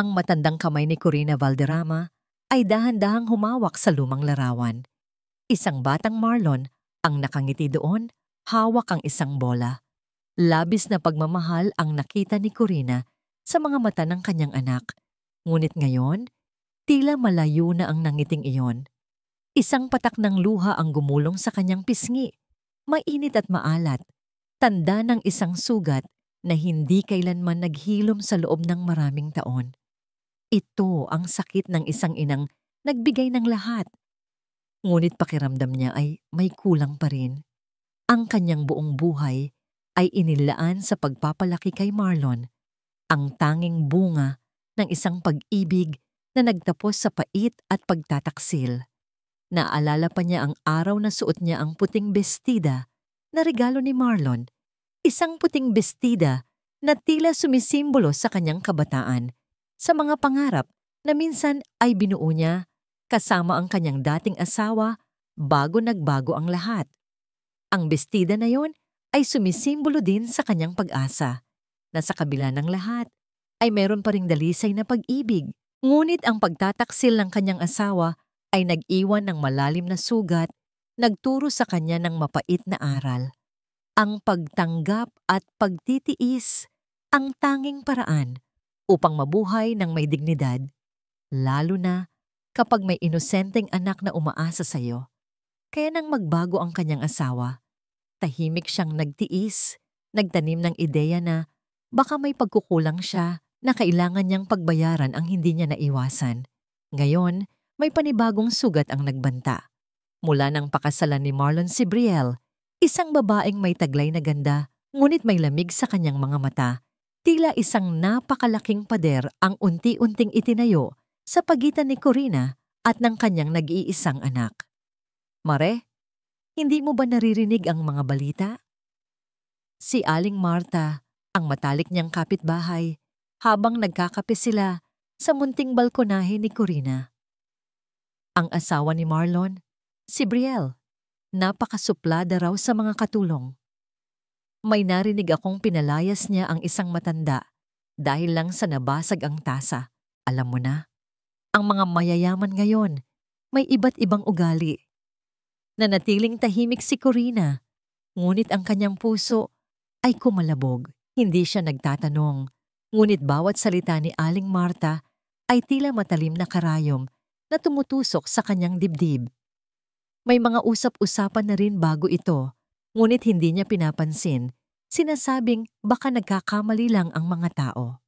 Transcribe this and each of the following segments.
Ang matandang kamay ni Corina Valderrama ay dahan-dahang humawak sa lumang larawan. Isang batang Marlon ang nakangiti doon, hawak ang isang bola. Labis na pagmamahal ang nakita ni Corina sa mga mata ng kanyang anak. Ngunit ngayon, tila malayo na ang nangiting iyon. Isang patak ng luha ang gumulong sa kanyang pisngi. Mainit at maalat. Tanda ng isang sugat na hindi kailanman naghilom sa loob ng maraming taon. Ito ang sakit ng isang inang nagbigay ng lahat. Ngunit pakiramdam niya ay may kulang pa rin. Ang kanyang buong buhay ay inilaan sa pagpapalaki kay Marlon, ang tanging bunga ng isang pag-ibig na nagtapos sa pait at pagtataksil. Naalala pa niya ang araw na suot niya ang puting bestida na regalo ni Marlon, isang puting bestida na tila sumisimbolo sa kanyang kabataan, sa mga pangarap na minsan ay binuo niya kasama ang kanyang dating asawa bago nagbago ang lahat. Ang bestida na yon ay sumisimbolo din sa kanyang pag-asa, na sa kabila ng lahat ay meron pa ring dalisay na pag-ibig. Ngunit ang pagtataksil ng kanyang asawa ay nag-iwan ng malalim na sugat, nagturo sa kanya ng mapait na aral. Ang pagtanggap at pagtitiis, ang tanging paraan upang mabuhay ng may dignidad, lalo na kapag may inosenteng anak na umaasa sa iyo. Kaya nang magbago ang kanyang asawa, tahimik siyang nagtiis, nagtanim ng ideya na baka may pagkukulang siya na kailangan niyang pagbayaran ang hindi niya naiwasan. Ngayon, may panibagong sugat ang nagbanta. Mula ng pakasalan ni Marlon si Brielle, isang babaeng may taglay na ganda, ngunit may lamig sa kanyang mga mata. Tila isang napakalaking pader ang unti-unting itinayo sa pagitan ni Corina at ng kanyang nag-iisang anak. Mare, hindi mo ba naririnig ang mga balita? Si Aling Marta, ang matalik niyang kapitbahay, habang nagkakape sila sa munting balkonahe ni Corina. Ang asawa ni Marlon, si Brielle, napakasuplada raw sa mga katulong. May narinig akong pinalayas niya ang isang matanda dahil lang sa nabasag ang tasa. Alam mo na, ang mga mayayaman ngayon may iba't ibang ugali. Nanatiling tahimik si Corina, ngunit ang kanyang puso ay kumalabog. Hindi siya nagtatanong, ngunit bawat salita ni Aling Marta ay tila matalim na karayom na tumutusok sa kanyang dibdib. May mga usap-usapan na rin bago ito, ngunit hindi niya pinapansin, sinasabing baka nagkakamali lang ang mga tao.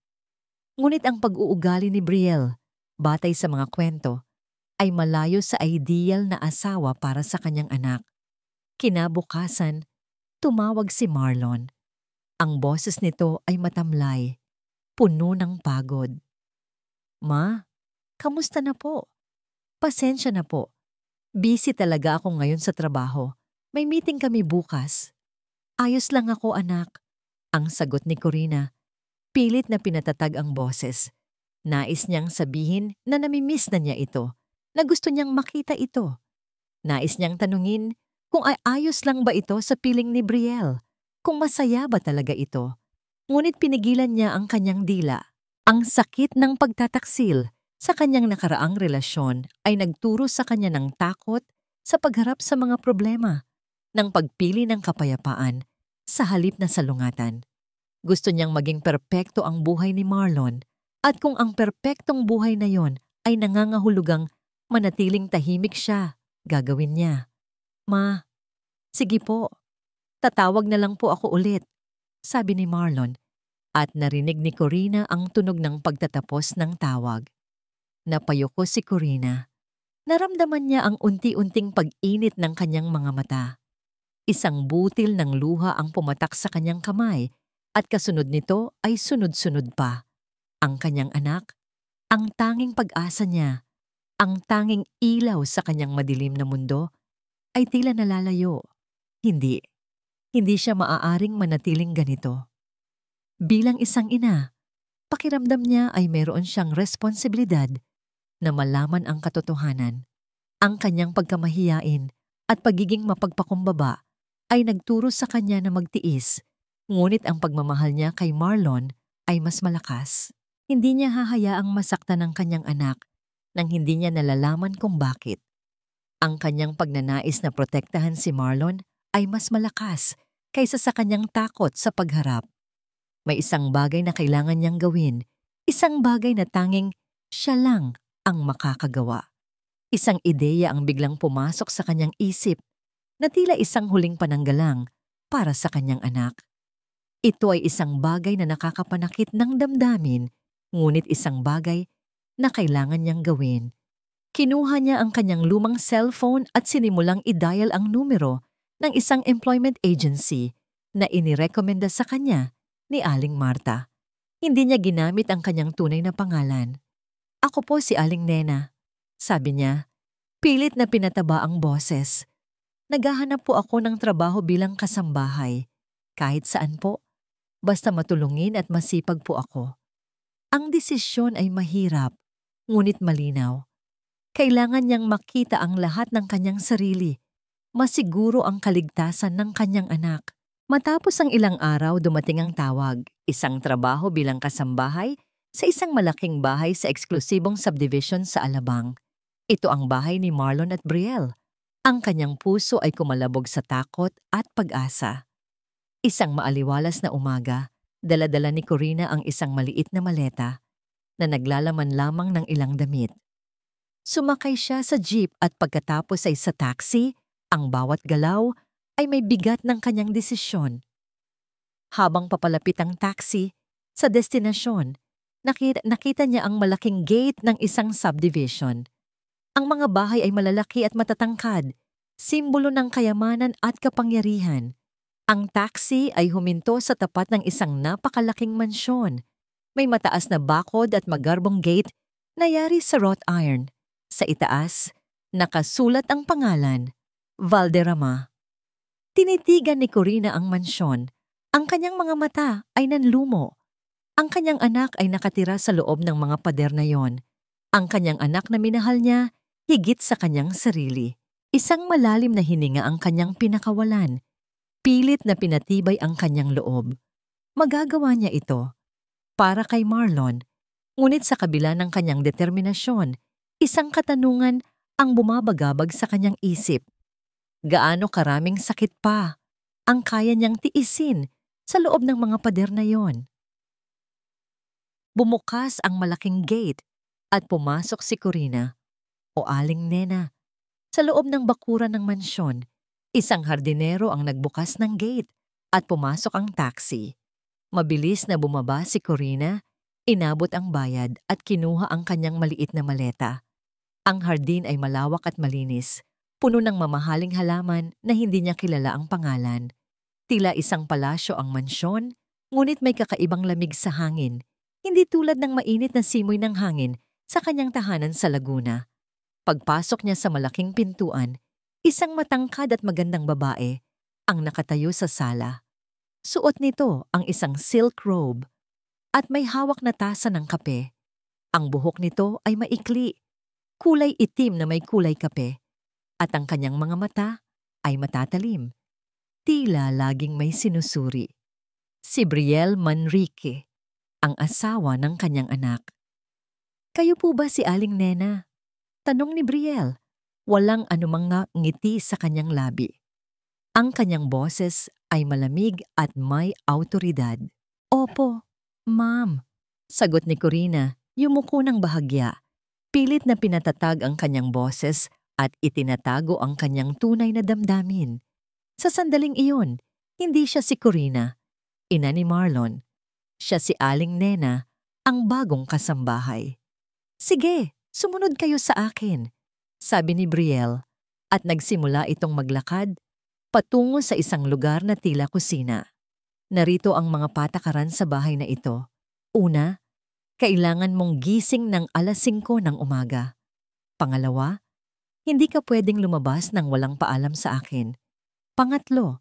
Ngunit ang pag-uugali ni Brielle, batay sa mga kwento, ay malayo sa ideal na asawa para sa kanyang anak. Kinabukasan, tumawag si Marlon. Ang boses nito ay matamlay, puno ng pagod. Ma, kamusta na po? Pasensya na po. Busy talaga ako ngayon sa trabaho. May meeting kami bukas. Ayos lang ako, anak. Ang sagot ni Corina. Pilit na pinatatag ang boses. Nais niyang sabihin na namimiss na niya ito, na gusto niyang makita ito. Nais niyang tanungin kung ay ayos lang ba ito sa piling ni Brielle, kung masaya ba talaga ito. Ngunit pinigilan niya ang kanyang dila. Ang sakit ng pagtataksil sa kanyang nakaraang relasyon ay nagturo sa kanya ng takot sa pagharap sa mga problema, ng pagpili ng kapayapaan sa halip na salungatan. Gusto niyang maging perpekto ang buhay ni Marlon, at kung ang perpektong buhay na yon ay nangangahulugang manatiling tahimik siya, gagawin niya. Ma, sige po, tatawag na lang po ako ulit, sabi ni Marlon, at narinig ni Corina ang tunog ng pagtatapos ng tawag. Napayuko si Corina. Naramdaman niya ang unti-unting pag-init ng kanyang mga mata. Isang butil ng luha ang pumatak sa kanyang kamay at kasunod nito ay sunod-sunod pa. Ang kanyang anak, ang tanging pag-asa niya, ang tanging ilaw sa kanyang madilim na mundo, ay tila nalalayo. Hindi siya maaaring manatiling ganito. Bilang isang ina, pakiramdam niya ay meron siyang responsibilidad na malaman ang katotohanan. Ang kanyang pagkamahiyain at pagiging mapagpakumbaba ay nagturo sa kanya na magtiis, ngunit ang pagmamahal niya kay Marlon ay mas malakas. Hindi niya hahayaang masaktan ang kanyang anak nang hindi niya nalalaman kung bakit. Ang kanyang pagnanais na protektahan si Marlon ay mas malakas kaysa sa kanyang takot sa pagharap. May isang bagay na kailangan niyang gawin, isang bagay na tanging siya lang ang makakagawa. Isang ideya ang biglang pumasok sa kanyang isip na tila isang huling pananggalang para sa kanyang anak. Ito ay isang bagay na nakakapanakit ng damdamin, ngunit isang bagay na kailangan niyang gawin. Kinuha niya ang kanyang lumang cellphone at sinimulang i-dial ang numero ng isang employment agency na inirekomenda sa kanya ni Aling Marta. Hindi niya ginamit ang kanyang tunay na pangalan. "Ako po si Aling Nena," sabi niya. Pilit na pinataba ang boses. "Naghahanap po ako ng trabaho bilang kasambahay. Kahit saan po. Basta matulungin at masipag po ako." Ang desisyon ay mahirap, ngunit malinaw. Kailangan niyang makita ang lahat ng kanyang sarili. Masiguro ang kaligtasan ng kanyang anak. Matapos ang ilang araw, dumating ang tawag. Isang trabaho bilang kasambahay sa isang malaking bahay sa eksklusibong subdivision sa Alabang. Ito ang bahay ni Marlon at Brielle. Ang kanyang puso ay kumalabog sa takot at pag-asa. Isang maaliwalas na umaga, dala-dala ni Corina ang isang maliit na maleta na naglalaman lamang ng ilang damit. Sumakay siya sa jeep at pagkatapos ay sa taxi, ang bawat galaw ay may bigat ng kanyang desisyon. Habang papalapit ang taxi sa destinasyon, nakita niya ang malaking gate ng isang subdivision. Ang mga bahay ay malalaki at matatangkad, simbolo ng kayamanan at kapangyarihan. Ang taxi ay huminto sa tapat ng isang napakalaking mansyon. May mataas na bakod at magarbong gate na yari sa wrought iron. Sa itaas, nakasulat ang pangalan, Valderrama. Tinitigan ni Corina ang mansyon. Ang kanyang mga mata ay nanlumo. Ang kanyang anak ay nakatira sa loob ng mga pader na yon. Ang kanyang anak na minahal niya, higit sa kanyang sarili. Isang malalim na hininga ang kanyang pinakawalan. Pilit na pinatibay ang kanyang loob. Magagawa niya ito para kay Marlon. Ngunit sa kabila ng kanyang determinasyon, isang katanungan ang bumabagabag sa kanyang isip. Gaano karaming sakit pa ang kaya niyang tiisin sa loob ng mga pader na yon? Bumukas ang malaking gate at pumasok si Corina o Aling Nena. Sa loob ng bakuran ng mansyon, isang hardinero ang nagbukas ng gate at pumasok ang taxi. Mabilis na bumaba si Corina, inabot ang bayad at kinuha ang kanyang maliit na maleta. Ang hardin ay malawak at malinis, puno ng mamahaling halaman na hindi niya kilala ang pangalan. Tila isang palasyo ang mansyon, ngunit may kakaibang lamig sa hangin, hindi tulad ng mainit na simoy ng hangin sa kanyang tahanan sa Laguna. Pagpasok niya sa malaking pintuan, isang matangkad at magandang babae ang nakatayo sa sala. Suot nito ang isang silk robe at may hawak na tasa ng kape. Ang buhok nito ay maikli, kulay itim na may kulay kape, at ang kanyang mga mata ay matatalim. Tila laging may sinusuri. Si Brielle Manrique, ang asawa ng kanyang anak. "Kayo po ba si Aling Nena?" tanong ni Brielle. Walang anumang ngiti sa kanyang labi. Ang kanyang boses ay malamig at may awtoridad. "Opo, ma'am," sagot ni Corina, yumuko ng bahagya. Pilit na pinatatag ang kanyang boses at itinatago ang kanyang tunay na damdamin. Sa sandaling iyon, hindi siya si Corina, ina ni Marlon. Siya si Aling Nena, ang bagong kasambahay. "Sige, sumunod kayo sa akin," sabi ni Brielle, at nagsimula itong maglakad patungo sa isang lugar na tila kusina. Narito ang mga patakaran sa bahay na ito. Una, kailangan mong gising ng alas 5 ng umaga. Pangalawa, hindi ka pwedeng lumabas nang walang paalam sa akin. Pangatlo,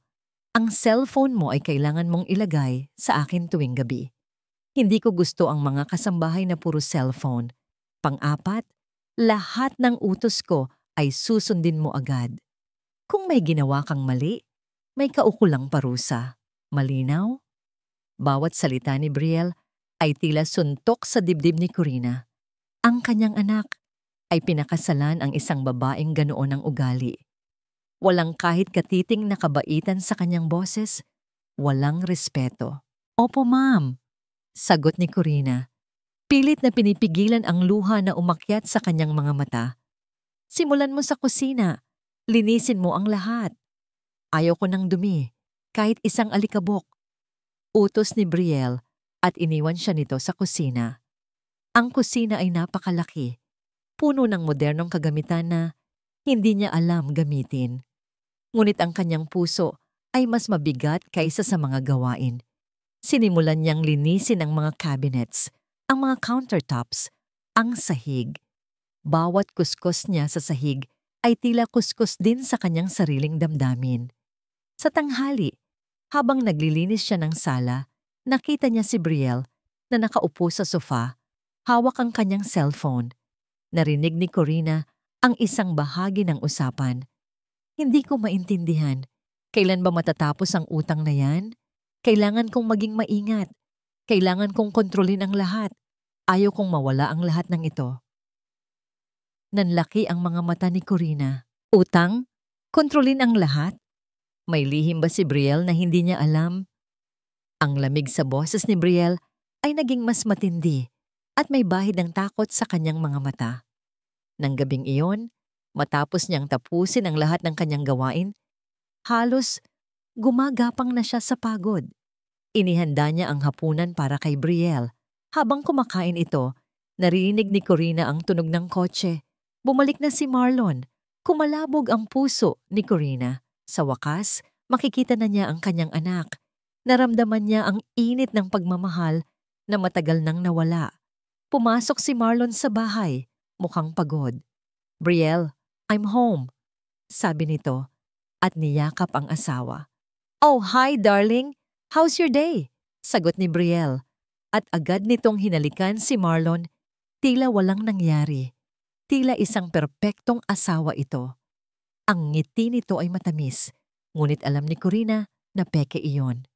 ang cellphone mo ay kailangan mong ilagay sa akin tuwing gabi. Hindi ko gusto ang mga kasambahay na puro cellphone. Pang-apat, lahat ng utos ko ay susundin mo agad. Kung may ginawa kang mali, may kaukulang parusa. Malinaw? Bawat salita ni Brielle ay tila suntok sa dibdib ni Corina. Ang kanyang anak ay pinakasalan ang isang babaeng ganoon ang ugali. Walang kahit katiting na kabaitan sa kanyang boses, walang respeto. Opo, ma'am, sagot ni Corina. Pilit na pinipigilan ang luha na umakyat sa kanyang mga mata. Simulan mo sa kusina. Linisin mo ang lahat. Ayaw ko ng dumi, kahit isang alikabok. Utos ni Brielle at iniwan siya nito sa kusina. Ang kusina ay napakalaki, puno ng modernong kagamitan na hindi niya alam gamitin. Ngunit ang kanyang puso ay mas mabigat kaysa sa mga gawain. Sinimulan niyang linisin ang mga cabinets, ang mga countertops, ang sahig. Bawat kuskus niya sa sahig ay tila kuskus din sa kanyang sariling damdamin. Sa tanghali, habang naglilinis siya ng sala, nakita niya si Brielle na nakaupo sa sofa, hawak ang kanyang cellphone. Narinig ni Corina ang isang bahagi ng usapan. Hindi ko maintindihan. Kailan ba matatapos ang utang na yan? Kailangan kong maging maingat. Kailangan kong kontrolin ang lahat. Ayaw kong mawala ang lahat ng ito. Nanlaki ang mga mata ni Corina. Utang? Kontrolin ang lahat? May lihim ba si Brielle na hindi niya alam? Ang lamig sa boses ni Brielle ay naging mas matindi at may bahid ng takot sa kanyang mga mata. Nang gabing iyon, matapos niyang tapusin ang lahat ng kanyang gawain, halos gumagapang na siya sa pagod. Inihanda niya ang hapunan para kay Brielle. Habang kumakain ito, narinig ni Corina ang tunog ng kotse. Bumalik na si Marlon. Kumalabog ang puso ni Corina. Sa wakas, makikita na niya ang kanyang anak. Naramdaman niya ang init ng pagmamahal na matagal nang nawala. Pumasok si Marlon sa bahay, mukhang pagod. Brielle, I'm home, sabi nito at niyakap ang asawa. Oh, hi darling! How's your day? Sagot ni Brielle at agad nitong hinalikan si Marlon. Tila walang nangyari. Tila isang perpektong asawa ito. Ang ngiti nito ay matamis, ngunit alam ni Corina na peke iyon.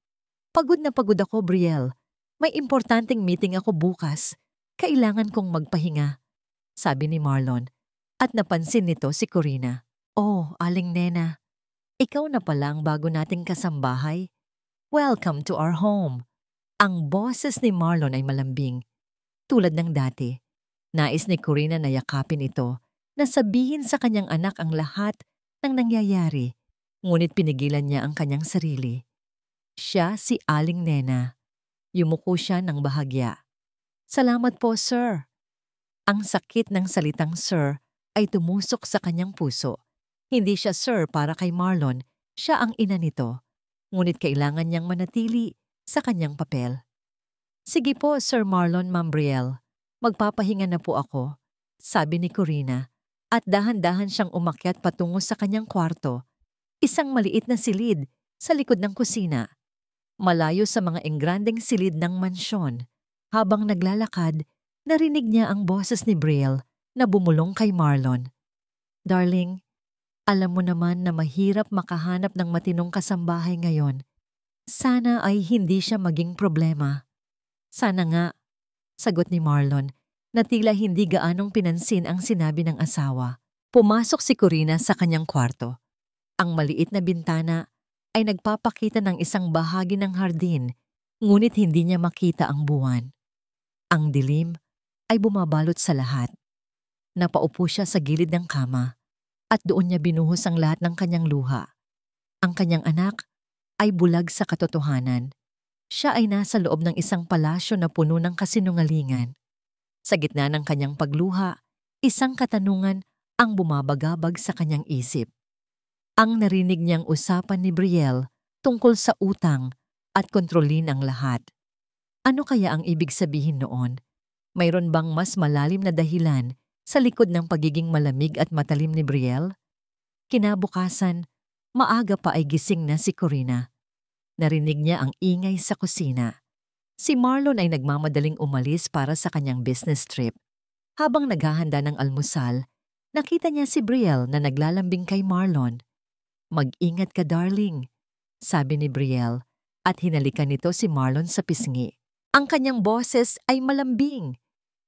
Pagod na pagod ako, Brielle. May importanteng meeting ako bukas. Kailangan kong magpahinga, sabi ni Marlon. At napansin nito si Corina. Oh, Aling Nena, ikaw na pala ang bago nating kasambahay. Welcome to our home. Ang boses ni Marlon ay malambing. Tulad ng dati, nais ni Corina na yakapin ito, na sabihin sa kanyang anak ang lahat ng nangyayari, ngunit pinigilan niya ang kanyang sarili. Siya si Aling Nena. Yumuko siya ng bahagya. Salamat po, sir. Ang sakit ng salitang sir ay tumusok sa kanyang puso. Hindi siya sir para kay Marlon, siya ang ina nito. Ngunit kailangan niyang manatili sa kanyang papel. Sige po, Sir Marlon, Ma'am Brielle. Magpapahinga na po ako, sabi ni Corina, at dahan-dahan siyang umakyat patungo sa kanyang kwarto. Isang maliit na silid sa likod ng kusina. Malayo sa mga engrandeng silid ng mansyon. Habang naglalakad, narinig niya ang boses ni Brielle na bumulong kay Marlon. Darling, alam mo naman na mahirap makahanap ng matinong kasambahay ngayon. Sana ay hindi siya maging problema. Sana nga, sagot ni Marlon, na tila hindi gaanong pinansin ang sinabi ng asawa. Pumasok si Corina sa kanyang kwarto. Ang maliit na bintana ay nagpapakita ng isang bahagi ng hardin, ngunit hindi niya makita ang buwan. Ang dilim ay bumabalot sa lahat. Napaupo siya sa gilid ng kama at doon niya binuhos ang lahat ng kanyang luha. Ang kanyang anak ay bulag sa katotohanan. Siya ay nasa loob ng isang palasyo na puno ng kasinungalingan. Sa gitna ng kanyang pagluha, isang katanungan ang bumabagabag sa kanyang isip. Ang narinig niyang usapan ni Brielle tungkol sa utang at kontrolin ang lahat. Ano kaya ang ibig sabihin noon? Mayroon bang mas malalim na dahilan sa likod ng pagiging malamig at matalim ni Brielle? Kinabukasan, maaga pa ay gising na si Corina. Narinig niya ang ingay sa kusina. Si Marlon ay nagmamadaling umalis para sa kanyang business trip. Habang naghahanda ng almusal, nakita niya si Brielle na naglalambing kay Marlon. Mag-ingat ka, darling, sabi ni Brielle at hinalikan nito si Marlon sa pisngi. Ang kanyang boses ay malambing,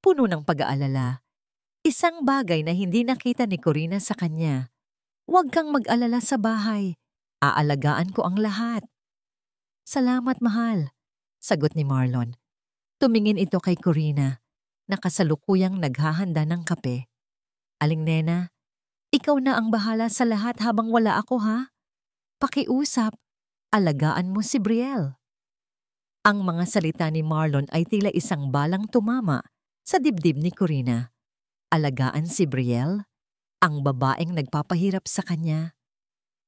puno ng pag-aalala. Isang bagay na hindi nakita ni Corina sa kanya. Huwag kang mag-alala sa bahay. Aalagaan ko ang lahat. Salamat, mahal, sagot ni Marlon. Tumingin ito kay Corina, na kasalukuyang naghahanda ng kape. Aling nena, ikaw na ang bahala sa lahat habang wala ako, ha? Pakiusap, alagaan mo si Brielle. Ang mga salita ni Marlon ay tila isang balang tumama sa dibdib ni Corina. Alagaan si Brielle, ang babaeng nagpapahirap sa kanya.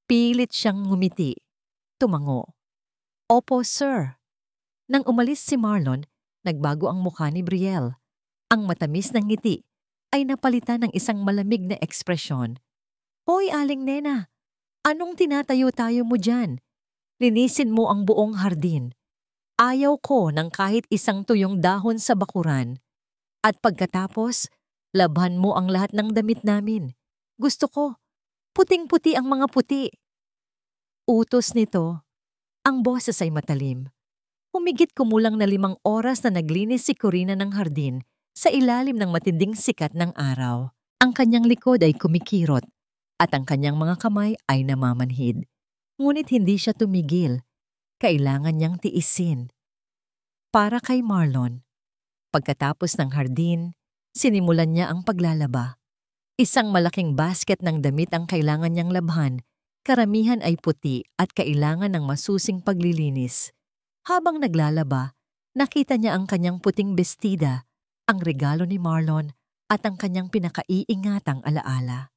Pilit siyang ngumiti, tumango. Opo, sir. Nang umalis si Marlon, nagbago ang mukha ni Brielle. Ang matamis ng ngiti ay napalitan ng isang malamig na ekspresyon. Hoy, aling nena, anong tinatayo-tayo mo dyan? Linisin mo ang buong hardin. Ayaw ko ng kahit isang tuyong dahon sa bakuran. At pagkatapos, labhan mo ang lahat ng damit namin. Gusto ko, puting-puti ang mga puti. Utos nito, ang boses ay matalim. Humigit kumulang na 5 oras na naglinis si Corina ng hardin sa ilalim ng matinding sikat ng araw. Ang kanyang likod ay kumikirot at ang kanyang mga kamay ay namamanhid. Ngunit hindi siya tumigil. Kailangan niyang tiisin. Para kay Marlon, pagkatapos ng hardin, sinimulan niya ang paglalaba. Isang malaking basket ng damit ang kailangan niyang labhan. Karamihan ay puti at kailangan ng masusing paglilinis. Habang naglalaba, nakita niya ang kanyang puting bestida, ang regalo ni Marlon at ang kanyang pinakaiingatang alaala.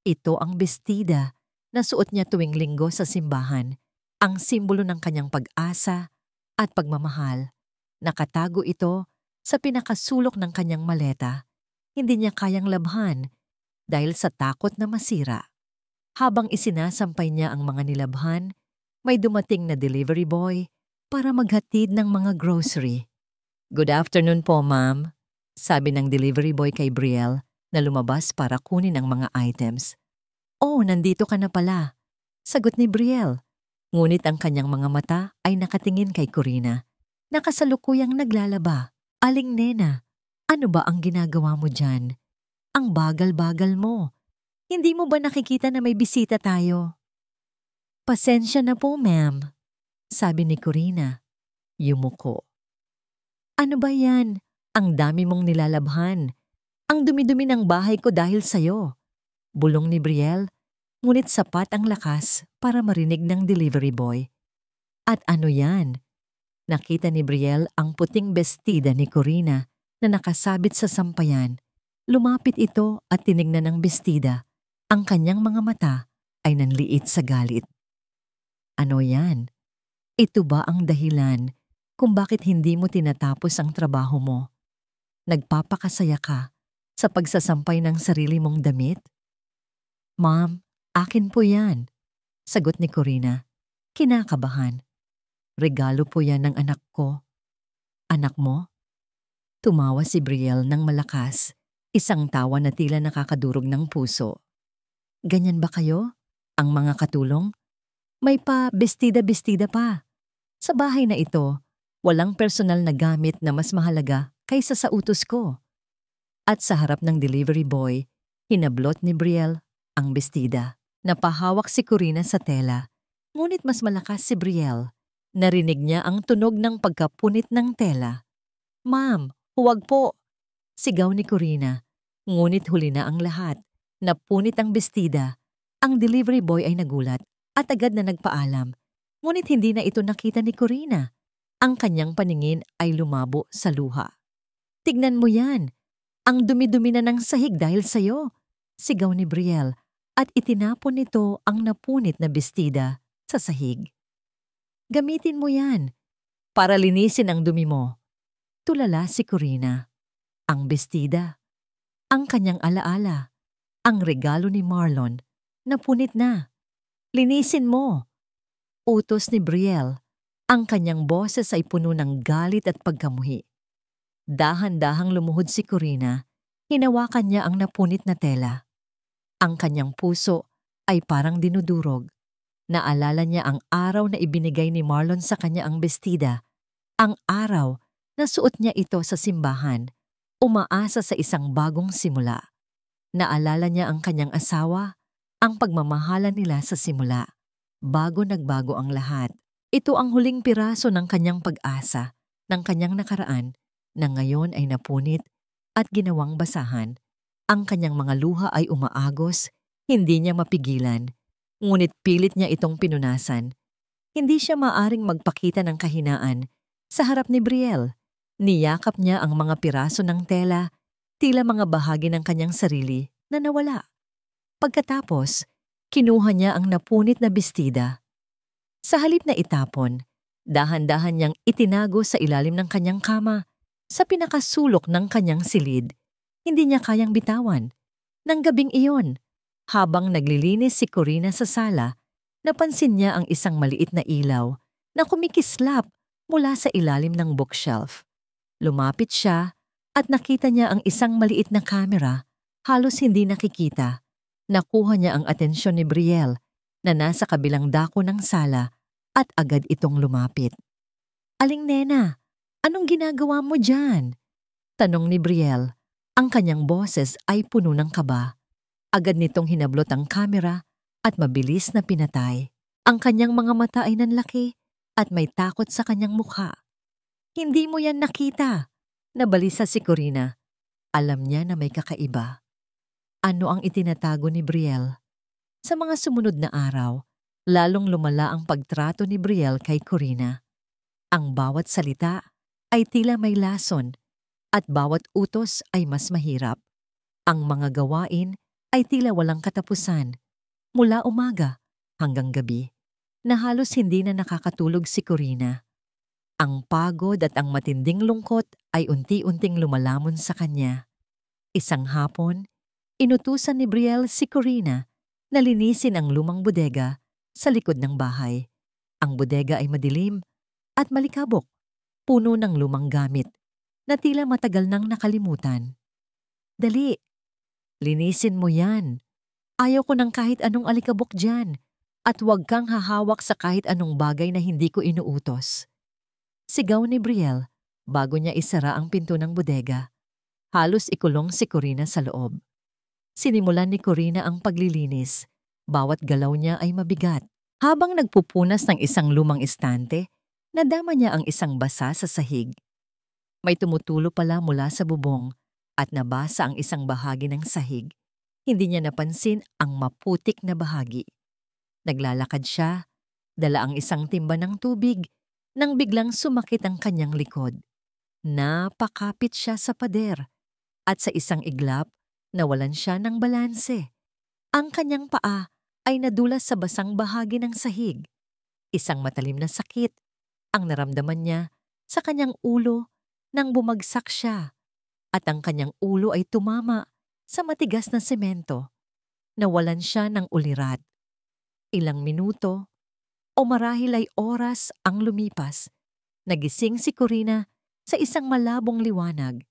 Ito ang bestida na suot niya tuwing linggo sa simbahan, ang simbolo ng kanyang pag-asa at pagmamahal. Nakatago ito sa pinakasulok ng kanyang maleta. Hindi niya kayang labhan dahil sa takot na masira. Habang isinasampay niya ang mga nilabhan, may dumating na delivery boy para maghatid ng mga grocery. Good afternoon po, ma'am, sabi ng delivery boy kay Brielle na lumabas para kunin ang mga items. Oh, nandito ka na pala, sagot ni Brielle. Ngunit ang kanyang mga mata ay nakatingin kay Corina. Nakasalukuyang naglalaba. Aling nena, ano ba ang ginagawa mo dyan? Ang bagal-bagal mo. Hindi mo ba nakikita na may bisita tayo? Pasensya na po, ma'am, sabi ni Corina. Yumuko. Ano ba yan? Ang dami mong nilalabhan. Ang dumi-dumi ng bahay ko dahil sa'yo. Bulong ni Brielle, ngunit sapat ang lakas para marinig ng delivery boy. At ano yan? Nakita ni Brielle ang puting bestida ni Corina na nakasabit sa sampayan. Lumapit ito at tinignan ng bestida. Ang kanyang mga mata ay nanliit sa galit. Ano yan? Ito ba ang dahilan kung bakit hindi mo tinatapos ang trabaho mo? Nagpapakasaya ka sa pagsasampay ng sarili mong damit? Ma'am, akin po yan, sagot ni Corina, kinakabahan. Regalo po yan ng anak ko. Anak mo? Tumawa si Brielle ng malakas, isang tawa na tila nakakadurog ng puso. Ganyan ba kayo? Ang mga katulong? May pa bestida-bestida pa. Sa bahay na ito, walang personal na gamit na mas mahalaga kaysa sa utos ko. At sa harap ng delivery boy, hinablot ni Brielle ang bestida. Napahawak si Corina sa tela, ngunit mas malakas si Brielle. Narinig niya ang tunog ng pagkapunit ng tela. Ma'am, huwag po! Sigaw ni Corina, ngunit huli na ang lahat. Napunit ang bestida. Ang delivery boy ay nagulat at agad na nagpaalam. Ngunit hindi na ito nakita ni Corina. Ang kanyang paningin ay lumabo sa luha. Tignan mo yan. Ang dumi-dumi na ng sahig dahil sa'yo. Sigaw ni Brielle at itinapon nito ang napunit na bestida sa sahig. Gamitin mo yan para linisin ang dumi mo. Tulala si Corina. Ang bestida. Ang kanyang alaala. Ang regalo ni Marlon, napunit na. Linisin mo. Utos ni Brielle. Ang kanyang boses ay puno ng galit at pagkamuhi. Dahan-dahang lumuhod si Corina. Hinawakan niya ang napunit na tela. Ang kanyang puso ay parang dinudurog. Naalala niya ang araw na ibinigay ni Marlon sa kanya ang bestida. Ang araw Nasuot niya ito sa simbahan, umaasa sa isang bagong simula. Naalala niya ang kanyang asawa, ang pagmamahalan nila sa simula, bago nagbago ang lahat. Ito ang huling piraso ng kanyang pag-asa, ng kanyang nakaraan, na ngayon ay napunit at ginawang basahan. Ang kanyang mga luha ay umaagos, hindi niya mapigilan, ngunit pilit niya itong pinunasan. Hindi siya maaring magpakita ng kahinaan sa harap ni Brielle. Niyakap niya ang mga piraso ng tela, tila mga bahagi ng kanyang sarili na nawala. Pagkatapos, kinuha niya ang napunit na bestida. Sa halip na itapon, dahan-dahan niyang itinago sa ilalim ng kanyang kama, sa pinakasulok ng kanyang silid. Hindi niya kayang bitawan. Nang gabing iyon, habang naglilinis si Corina sa sala, napansin niya ang isang maliit na ilaw na kumikislap mula sa ilalim ng bookshelf. Lumapit siya at nakita niya ang isang maliit na kamera, halos hindi nakikita. Nakuha niya ang atensyon ni Brielle na nasa kabilang dako ng sala at agad itong lumapit. "Aling nena, anong ginagawa mo dyan?" tanong ni Brielle. Ang kanyang boses ay puno ng kaba. Agad nitong hinablot ang kamera at mabilis na pinatay. Ang kanyang mga mata ay nanlaki at may takot sa kanyang mukha. "Hindi mo yan nakita," nabalisa si Corina. Alam niya na may kakaiba. Ano ang itinatago ni Brielle? Sa mga sumunod na araw, lalong lumala ang pagtrato ni Brielle kay Corina. Ang bawat salita ay tila may lason at bawat utos ay mas mahirap. Ang mga gawain ay tila walang katapusan, mula umaga hanggang gabi, na halos hindi na nakakatulog si Corina. Ang pagod at ang matinding lungkot ay unti-unting lumalamon sa kanya. Isang hapon, inutusan ni Brielle si Corina na linisin ang lumang bodega sa likod ng bahay. Ang bodega ay madilim at malikabok, puno ng lumang gamit na tila matagal nang nakalimutan. "Dali, linisin mo yan. Ayaw ko ng kahit anong alikabok dyan at huwag kang hahawak sa kahit anong bagay na hindi ko inuutos." Sigaw ni Brielle bago niya isara ang pinto ng bodega. Halos ikulong si Corina sa loob. Sinimulan ni Corina ang paglilinis. Bawat galaw niya ay mabigat. Habang nagpupunas ng isang lumang estante, nadama niya ang isang basa sa sahig. May tumutulo pala mula sa bubong at nabasa ang isang bahagi ng sahig. Hindi niya napansin ang maputik na bahagi. Naglalakad siya, dala ang isang timba ng tubig, nang biglang sumakit ang kanyang likod. Napakapit siya sa pader at sa isang iglap, nawalan siya ng balanse. Ang kanyang paa ay nadulas sa basang bahagi ng sahig. Isang matalim na sakit ang naramdaman niya sa kanyang ulo nang bumagsak siya at ang kanyang ulo ay tumama sa matigas na semento. Nawalan siya ng ulirat. Ilang minuto o marahil ay oras ang lumipas. Nagising si Corina sa isang malabong liwanag.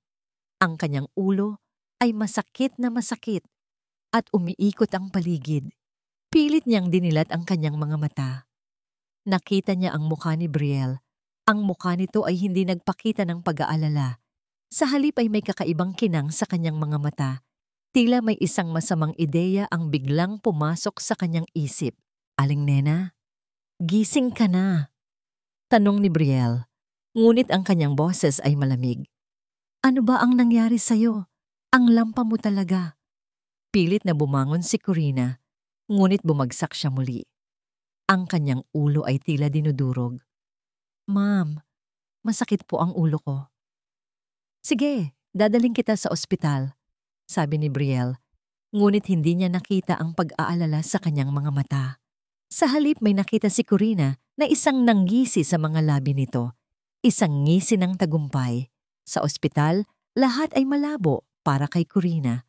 Ang kanyang ulo ay masakit na masakit at umiikot ang paligid. Pilit niyang dinilat ang kanyang mga mata. Nakita niya ang mukha ni Brielle. Ang mukha nito ay hindi nagpakita ng pag-aalala. Sa halip ay may kakaibang kinang sa kanyang mga mata. Tila may isang masamang ideya ang biglang pumasok sa kanyang isip. "Aling nena, gising ka na," tanong ni Brielle. Ngunit ang kanyang boses ay malamig. "Ano ba ang nangyari sa'yo? Ang lampa mo talaga." Pilit na bumangon si Corina, ngunit bumagsak siya muli. Ang kanyang ulo ay tila dinudurog. "Ma'am, masakit po ang ulo ko." "Sige, dadaling kita sa ospital," sabi ni Brielle. Ngunit hindi niya nakita ang pag-aalala sa kanyang mga mata. Sa halip may nakita si Corina na isang nanggisi sa mga labi nito. Isang ngisi ng tagumpay. Sa ospital, lahat ay malabo para kay Corina.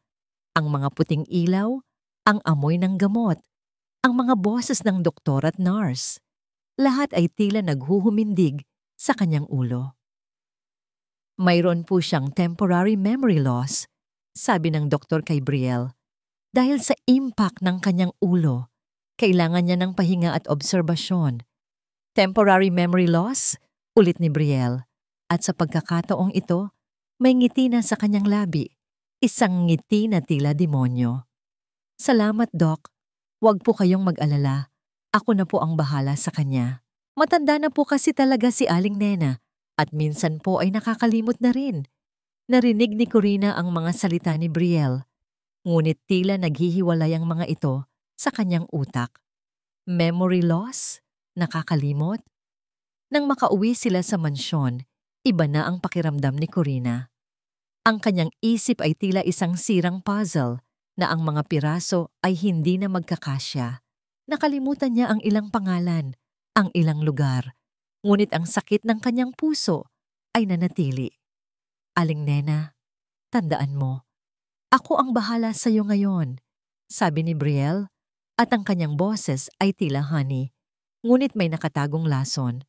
Ang mga puting ilaw, ang amoy ng gamot, ang mga boses ng doktor at nurse. Lahat ay tila naghuhumindig sa kanyang ulo. Mayroon po siyang temporary memory loss, sabi ng doktor kay Brielle. Dahil sa impact ng kanyang ulo, kailangan niya ng pahinga at obserbasyon. "Temporary memory loss?" ulit ni Brielle. At sa pagkakataong ito, may ngiti na sa kanyang labi. Isang ngiti na tila demonyo. Salamat, Doc. Huwag po kayong mag-alala. Ako na po ang bahala sa kanya. Matanda na po kasi talaga si Aling Nena at minsan po ay nakakalimot na rin. Narinig ni Corina ang mga salita ni Brielle, ngunit tila naghihiwalay ang mga ito sa kanyang utak. Memory loss? Nakakalimot? Nang makauwi sila sa mansyon, iba na ang pakiramdam ni Corina. Ang kanyang isip ay tila isang sirang puzzle na ang mga piraso ay hindi na magkakasya. Nakalimutan niya ang ilang pangalan, ang ilang lugar, ngunit ang sakit ng kanyang puso ay nanatili. Aling Nena, tandaan mo, ako ang bahala sa iyo ngayon, sabi ni Brielle, at ang kanyang boses ay tila honey, ngunit may nakatagong lason.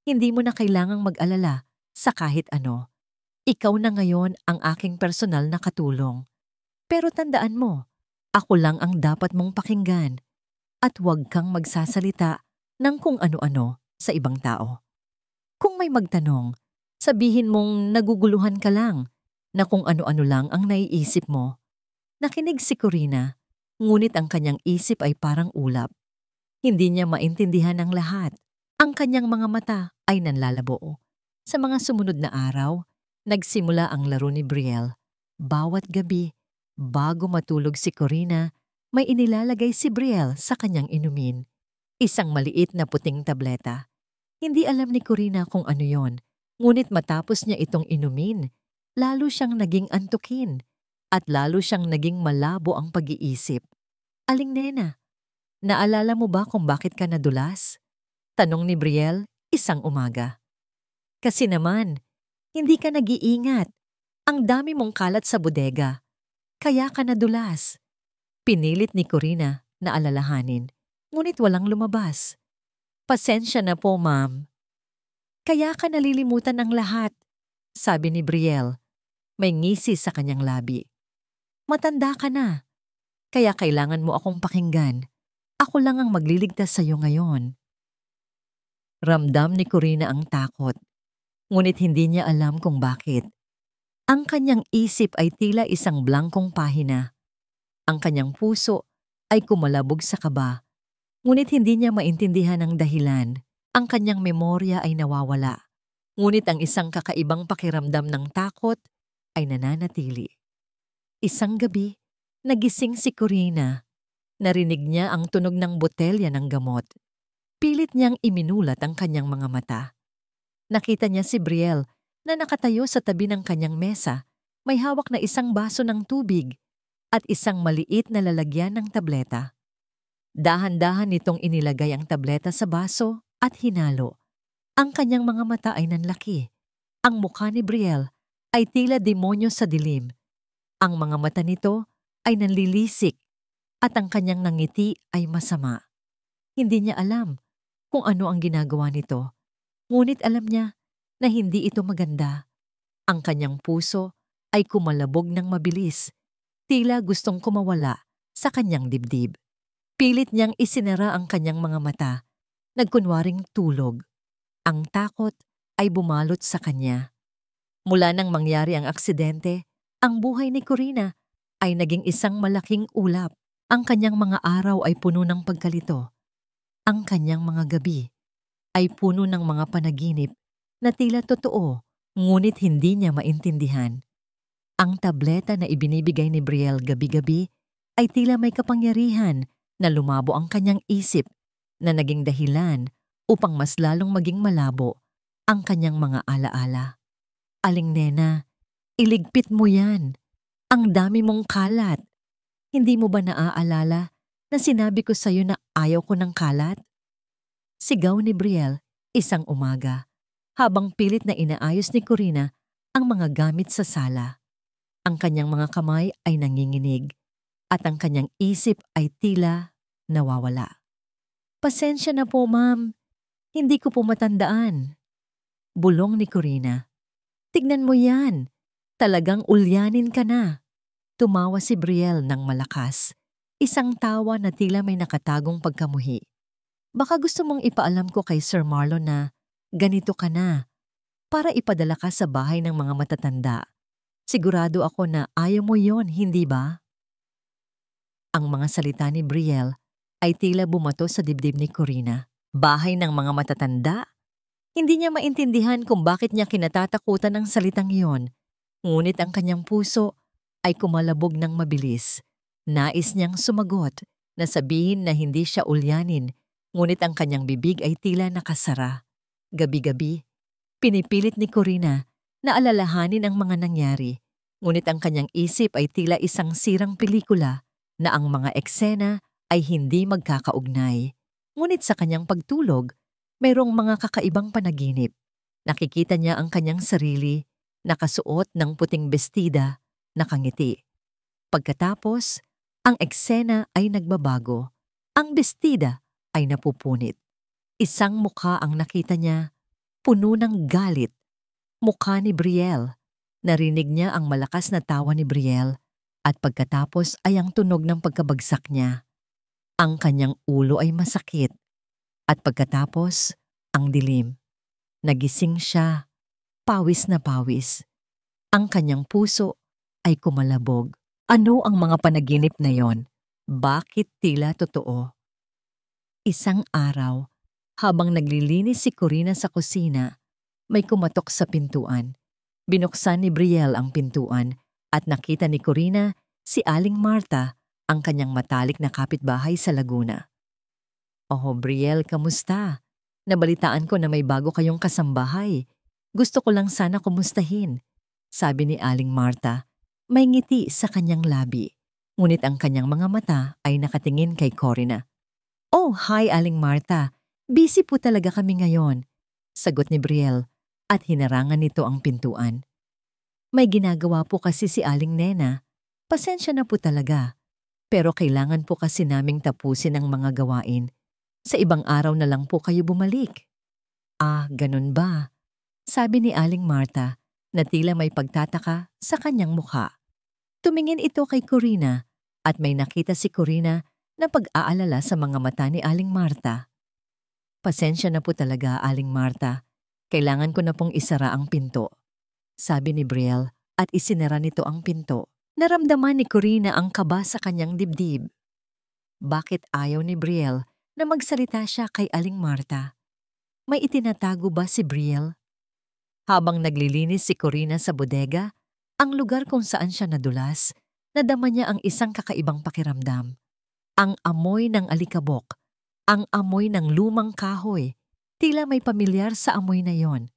Hindi mo na kailangang mag-alala sa kahit ano. Ikaw na ngayon ang aking personal na katulong. Pero tandaan mo, ako lang ang dapat mong pakinggan at huwag kang magsasalita ng kung ano-ano sa ibang tao. Kung may magtanong, sabihin mong naguguluhan ka lang na kung ano-ano lang ang naiisip mo. Nakinig si Corina, ngunit ang kanyang isip ay parang ulap. Hindi niya maintindihan ang lahat. Ang kanyang mga mata ay nanlalabo. Sa mga sumunod na araw, nagsimula ang laro ni Brielle. Bawat gabi, bago matulog si Corina, may inilalagay si Brielle sa kanyang inumin. Isang maliit na puting tableta. Hindi alam ni Corina kung ano yon, ngunit matapos niya itong inumin, lalo siyang naging antukin at lalo siyang naging malabo ang pag-iisip. Aling Nena, naalala mo ba kung bakit ka nadulas? Tanong ni Brielle isang umaga. Kasi naman, hindi ka nag-iingat. Ang dami mong kalat sa bodega. Kaya ka nadulas. Pinilit ni Corina na alalahanin, ngunit walang lumabas. Pasensya na po, ma'am. Kaya ka nalilimutan ng lahat, sabi ni Brielle. May ngisi sa kanyang labi. Matanda ka na. Kaya kailangan mo akong pakinggan. Ako lang ang magliligtas sa iyo ngayon. Ramdam ni Corina ang takot, ngunit hindi niya alam kung bakit. Ang kanyang isip ay tila isang blankong pahina. Ang kanyang puso ay kumalabog sa kaba, ngunit hindi niya maintindihan ang dahilan. Ang kanyang memorya ay nawawala, ngunit ang isang kakaibang pakiramdam ng takot ay nananatili. Isang gabi, nagising si Corina. Narinig niya ang tunog ng botelya ng gamot. Pilit niyang iminulat ang kanyang mga mata. Nakita niya si Brielle na nakatayo sa tabi ng kanyang mesa, may hawak na isang baso ng tubig at isang maliit na lalagyan ng tableta. Dahan-dahan nitong inilagay ang tableta sa baso at hinalo. Ang kanyang mga mata ay nanlaki. Ang mukha ni Brielle ay tila demonyo sa dilim. Ang mga mata nito ay nanlilisik at ang kanyang nangiti ay masama. Hindi niya alam kung ano ang ginagawa nito, ngunit alam niya na hindi ito maganda. Ang kanyang puso ay kumalabog ng mabilis, tila gustong kumawala sa kanyang dibdib. Pilit niyang isinara ang kanyang mga mata, nagkunwaring tulog. Ang takot ay bumalot sa kanya. Mula nang mangyari ang aksidente, ang buhay ni Corina ay naging isang malaking ulap. Ang kanyang mga araw ay puno ng pagkalito. Ang kanyang mga gabi ay puno ng mga panaginip na tila totoo, ngunit hindi niya maintindihan. Ang tableta na ibinibigay ni Brielle gabi-gabi ay tila may kapangyarihan na lumabo ang kanyang isip na naging dahilan upang mas lalong maging malabo ang kanyang mga alaala. Aling Nena, iligpit mo yan. Ang dami mong kalat. Hindi mo ba naaalala na sinabi ko sa'yo na ayaw ko ng kalat? Sigaw ni Brielle isang umaga, habang pilit na inaayos ni Corina ang mga gamit sa sala. Ang kanyang mga kamay ay nanginginig at ang kanyang isip ay tila nawawala. Pasensya na po, ma'am. Hindi ko po matandaan. Bulong ni Corina. Tignan mo yan. Talagang ulyanin ka na. Tumawa si Brielle ng malakas. Isang tawa na tila may nakatagong pagkamuhi. Baka gusto mong ipaalam ko kay Sir Marlon na ganito ka na. para ipadala ka sa bahay ng mga matatanda. Sigurado ako na ayaw mo yon, hindi ba? Ang mga salita ni Brielle ay tila bumato sa dibdib ni Corina. Bahay ng mga matatanda? Hindi niya maintindihan kung bakit niya kinatatakutan ng salitang iyon. Ngunit ang kanyang puso ay kumalabog ng mabilis. Nais niyang sumagot na sabihin na hindi siya ulyanin, ngunit ang kanyang bibig ay tila nakasara. Gabi-gabi, pinipilit ni Corina na alalahanin ang mga nangyari, ngunit ang kanyang isip ay tila isang sirang pelikula na ang mga eksena ay hindi magkakaugnay. Ngunit sa kanyang pagtulog, mayroong mga kakaibang panaginip. Nakikita niya ang kanyang sarili, nakasuot ng puting bestida, nakangiti. Pagkatapos, ang eksena ay nagbabago. Ang bestida ay napupunit. Isang mukha ang nakita niya, puno ng galit. Mukha ni Brielle. Narinig niya ang malakas na tawa ni Brielle at pagkatapos ay ang tunog ng pagkabagsak niya. Ang kanyang ulo ay masakit at pagkatapos ang dilim. Nagising siya, pawis na pawis. Ang kanyang puso ay kumalabog. Ano ang mga panaginip na yon? Bakit tila totoo? Isang araw, habang naglilinis si Corina sa kusina, may kumatok sa pintuan. Binuksan ni Brielle ang pintuan at nakita ni Corina si Aling Marta, ang kanyang matalik na kapitbahay sa Laguna. "Oh, Brielle, kamusta? Nabalitaan ko na may bago kayong kasambahay. Gusto ko lang sana kumustahin," sabi ni Aling Marta. May ngiti sa kanyang labi, ngunit ang kanyang mga mata ay nakatingin kay Corina. "Oh, hi Aling Marta. Busy po talaga kami ngayon," sagot ni Brielle at hinarangan nito ang pintuan. "May ginagawa po kasi si Aling Nena. Pasensya na po talaga. Pero kailangan po kasi naming tapusin ang mga gawain. Sa ibang araw na lang po kayo bumalik." "Ah, ganun ba?" sabi ni Aling Marta na tila may pagtataka sa kanyang mukha. Tumingin ito kay Corina at may nakita si Corina na pag-aalala sa mga mata ni Aling Marta. "Pasensya na po talaga, Aling Marta. Kailangan ko na pong isara ang pinto," sabi ni Brielle at isinara nito ang pinto. Naramdaman ni Corina ang kaba sa kanyang dibdib. Bakit ayaw ni Brielle na magsalita siya kay Aling Marta? May itinatago ba si Brielle? Habang naglilinis si Corina sa bodega, ang lugar kung saan siya nadulas, nadama niya ang isang kakaibang pakiramdam. Ang amoy ng alikabok, ang amoy ng lumang kahoy, tila may pamilyar sa amoy na yon.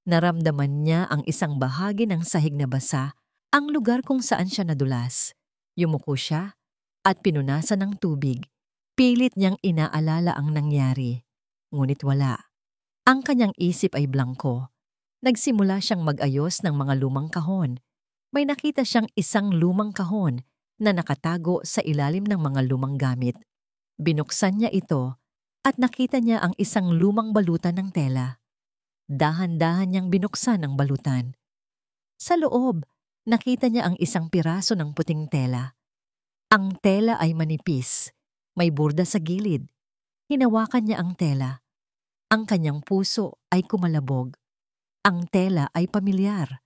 Naramdaman niya ang isang bahagi ng sahig na basa, ang lugar kung saan siya nadulas. Yumuko siya at pinunasan ng tubig. Pilit niyang inaalala ang nangyari. Ngunit wala. Ang kanyang isip ay blangko. Nagsimula siyang mag-ayos ng mga lumang kahon. May nakita siyang isang lumang kahon na nakatago sa ilalim ng mga lumang gamit. Binuksan niya ito at nakita niya ang isang lumang balutan ng tela. Dahan-dahan niyang binuksan ang balutan. Sa loob, nakita niya ang isang piraso ng puting tela. Ang tela ay manipis, may burda sa gilid. Hinawakan niya ang tela. Ang kanyang puso ay kumalabog. Ang tela ay pamilyar.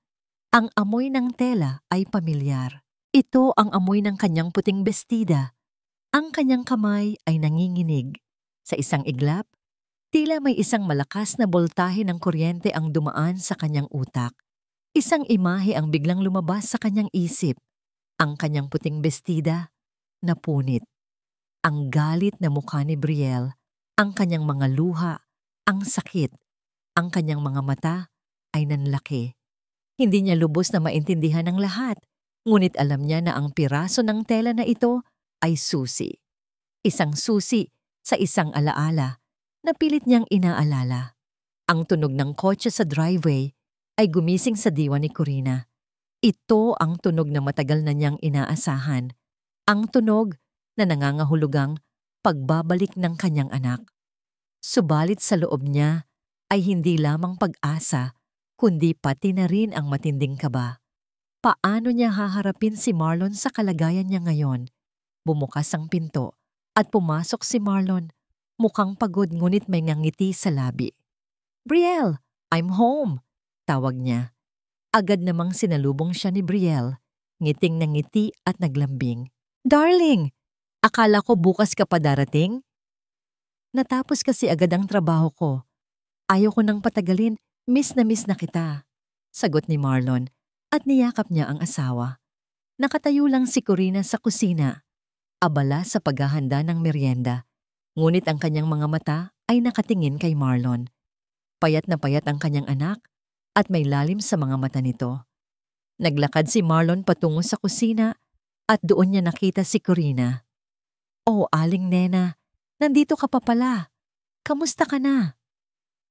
Ang amoy ng tela ay pamilyar. Ito ang amoy ng kanyang puting bestida. Ang kanyang kamay ay nanginginig. Sa isang iglap, tila may isang malakas na boltahe ng kuryente ang dumaan sa kanyang utak. Isang imahe ang biglang lumabas sa kanyang isip. Ang kanyang puting bestida, napunit. Ang galit na mukha ni Brielle, ang kanyang mga luha, ang sakit, ang kanyang mga mata ay nanlaki. Hindi niya lubos na maintindihan ang lahat, ngunit alam niya na ang piraso ng tela na ito ay susi. Isang susi sa isang alaala na pilit niyang inaalala. Ang tunog ng kotse sa driveway ay gumising sa diwa ni Corina. Ito ang tunog na matagal na niyang inaasahan. Ang tunog na nangangahulugang pagbabalik ng kanyang anak. Subalit sa loob niya ay hindi lamang pag-asa, kundi pati na rin ang matinding kaba. Paano niya haharapin si Marlon sa kalagayan niya ngayon? Bumukas ang pinto at pumasok si Marlon. Mukhang pagod ngunit may ngangiti sa labi. "Brielle, I'm home," tawag niya. Agad namang sinalubong siya ni Brielle, ngiting ng ngiti at naglambing. Darling! Akala ko bukas ka pa darating? Natapos kasi agad ang trabaho ko. Ayaw ko nang patagalin, miss na kita. Sagot ni Marlon at niyakap niya ang asawa. Nakatayo lang si Corina sa kusina, abala sa paghahanda ng merienda. Ngunit ang kanyang mga mata ay nakatingin kay Marlon. Payat na payat ang kanyang anak at may lalim sa mga mata nito. Naglakad si Marlon patungo sa kusina at doon niya nakita si Corina. Oh, Aling Nena, nandito ka pa pala. Kamusta ka na?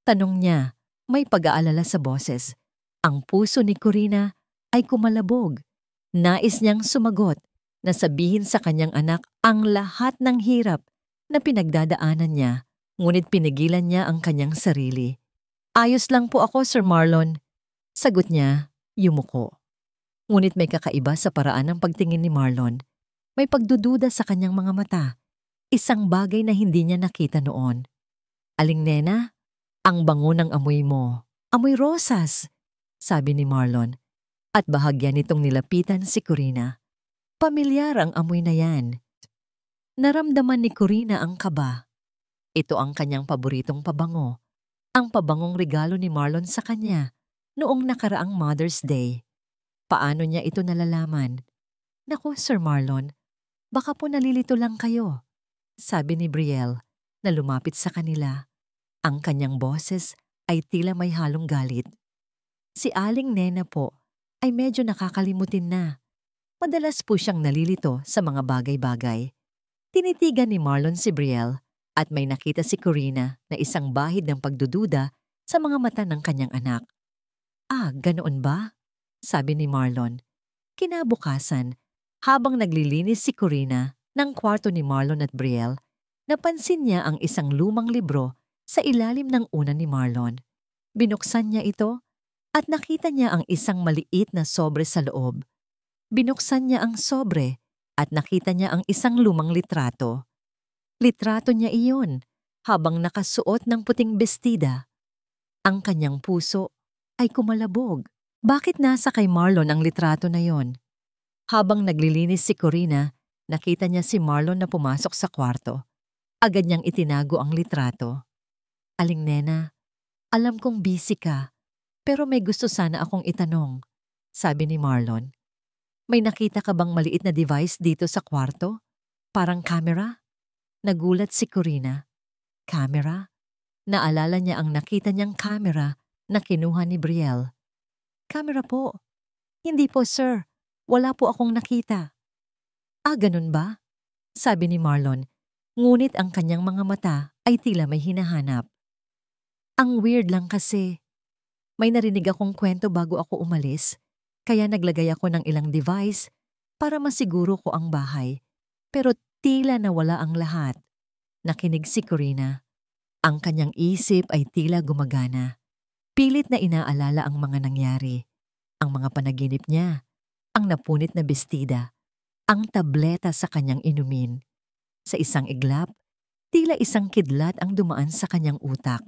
Tanong niya, may pag-aalala sa boses. Ang puso ni Corina ay kumalabog. Nais niyang sumagot na sabihin sa kanyang anak ang lahat ng hirap na pinagdadaanan niya, ngunit pinigilan niya ang kanyang sarili. Ayos lang po ako, Sir Marlon. Sagot niya, yumuko. Ngunit may kakaiba sa paraan ng pagtingin ni Marlon. May pagdududa sa kanyang mga mata. Isang bagay na hindi niya nakita noon. Aling Nena, ang bango ng amoy mo. Amoy rosas, sabi ni Marlon. At bahagya nitong nilapitan si Corina. Pamilyar ang amoy na yan. Naramdaman ni Corina ang kaba. Ito ang kanyang paboritong pabango. Ang pabangong regalo ni Marlon sa kanya noong nakaraang Mother's Day. Paano niya ito nalalaman? Naku, Sir Marlon, baka po nalilito lang kayo, sabi ni Brielle na lumapit sa kanila. Ang kanyang boses ay tila may halong galit. Si Aling Nena po ay medyo nakakalimutin na. Madalas po siyang nalilito sa mga bagay-bagay. Tinitigan ni Marlon si Brielle at may nakita si Corina na isang bahid ng pagdududa sa mga mata ng kanyang anak. Ah, ganoon ba? Sabi ni Marlon. Kinabukasan, habang naglilinis si Corina ng kwarto ni Marlon at Brielle, napansin niya ang isang lumang libro sa ilalim ng unan ni Marlon. Binuksan niya ito at nakita niya ang isang maliit na sobre sa loob. Binuksan niya ang sobre at nakita niya ang isang lumang litrato. Litrato niya iyon habang nakasuot ng puting bestida. Ang kanyang puso ay kumalabog. Bakit nasa kay Marlon ang litrato na yon? Habang naglilinis si Corina, nakita niya si Marlon na pumasok sa kwarto. Agad niyang itinago ang litrato. Aling Nena, alam kong busy ka, pero may gusto sana akong itanong, sabi ni Marlon. May nakita ka bang maliit na device dito sa kwarto? Parang camera? Nagulat si Corina. Camera? Naalala niya ang nakita niyang camera na kinuha ni Brielle. Camera po. Hindi po, sir. Wala po akong nakita. Ah, ganun ba? Sabi ni Marlon, ngunit ang kanyang mga mata ay tila may hinahanap. Ang weird lang kasi. May narinig akong kwento bago ako umalis, kaya naglagay ako ng ilang device para masiguro ko ang bahay. Pero tila nawala ang lahat. Nakinig si Corina. Ang kanyang isip ay tila gumagana. Pilit na inaalala ang mga nangyari. Ang mga panaginip niya. Ang napunit na bestida, ang tableta sa kanyang inumin. Sa isang iglap, tila isang kidlat ang dumaan sa kanyang utak.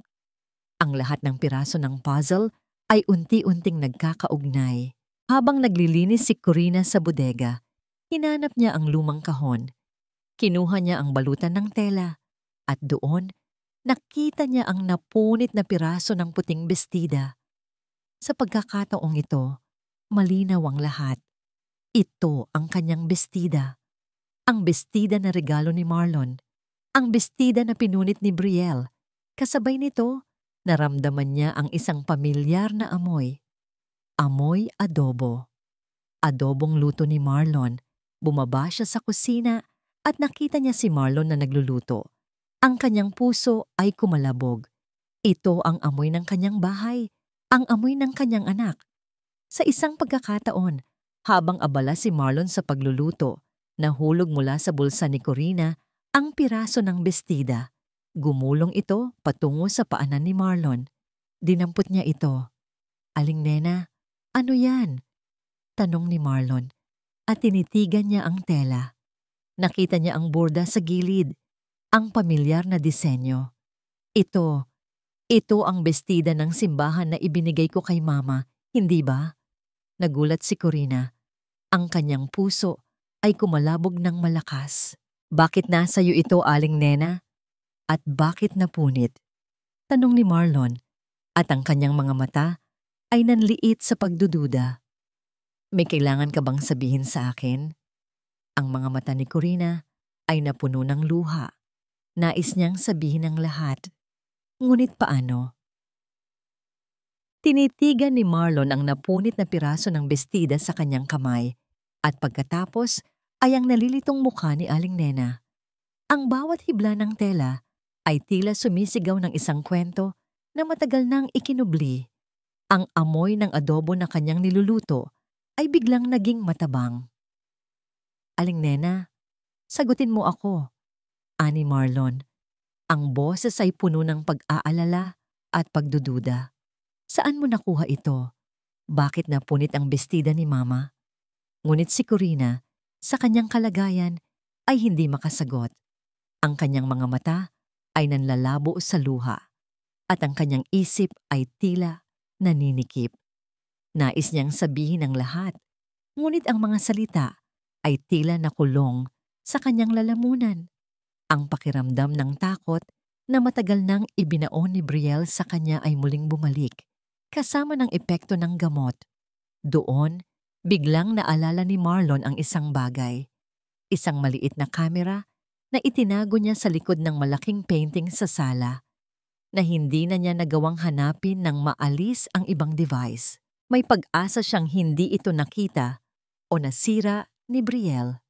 Ang lahat ng piraso ng puzzle ay unti-unting nagkakaugnay. Habang naglilinis si Corina sa bodega, hinanap niya ang lumang kahon. Kinuha niya ang balutan ng tela at doon, nakita niya ang napunit na piraso ng puting bestida. Sa pagkakataong ito, malinaw ang lahat. Ito ang kanyang bestida. Ang bestida na regalo ni Marlon. Ang bestida na pinunit ni Brielle. Kasabay nito, naramdaman niya ang isang pamilyar na amoy. Amoy adobo. Adobong luto ni Marlon. Bumaba siya sa kusina at nakita niya si Marlon na nagluluto. Ang kanyang puso ay kumalabog. Ito ang amoy ng kanyang bahay. Ang amoy ng kanyang anak. Sa isang pagkakataon, habang abala si Marlon sa pagluluto, nahulog mula sa bulsa ni Corina ang piraso ng bestida. Gumulong ito patungo sa paanan ni Marlon. Dinampot niya ito. Aling Nena, ano yan? Tanong ni Marlon at tinitigan niya ang tela. Nakita niya ang borda sa gilid, ang pamilyar na disenyo. Ito, Ito ang bestida ng simbahan na ibinigay ko kay Mama, hindi ba? Nagulat si Corina. Ang kanyang puso ay kumalabog ng malakas. Bakit nasa iyo ito, Aling Nena? At bakit napunit? Tanong ni Marlon, at ang kanyang mga mata ay nanliit sa pagdududa. May kailangan ka bang sabihin sa akin? Ang mga mata ni Corina ay napuno ng luha. Nais niyang sabihin ang lahat. Ngunit paano? Tinitigan ni Marlon ang napunit na piraso ng bestida sa kanyang kamay at pagkatapos ay ang nalilitong mukha ni Aling Nena. Ang bawat hibla ng tela ay tila sumisigaw ng isang kwento na matagal nang ikinubli. Ang amoy ng adobo na kanyang niluluto ay biglang naging matabang. Aling Nena, sagutin mo ako, ani Marlon. Ang boses ay puno ng pag-aalala at pagdududa. Saan mo nakuha ito? Bakit napunit ang bestida ni Mama? Ngunit si Corina, sa kanyang kalagayan, ay hindi makasagot. Ang kanyang mga mata ay nanlalabo sa luha at ang kanyang isip ay tila naninikip. Nais niyang sabihin ang lahat, ngunit ang mga salita ay tila nakulong sa kanyang lalamunan. Ang pakiramdam ng takot na matagal nang ibinaon ni Brielle sa kanya ay muling bumalik, kasama ng epekto ng gamot. Doon, biglang naalala ni Marlon ang isang bagay. Isang maliit na kamera na itinago niya sa likod ng malaking painting sa sala, na hindi na niya nagawang hanapin nang maalis ang ibang device. May pag-asa siyang hindi ito nakita o nasira ni Brielle.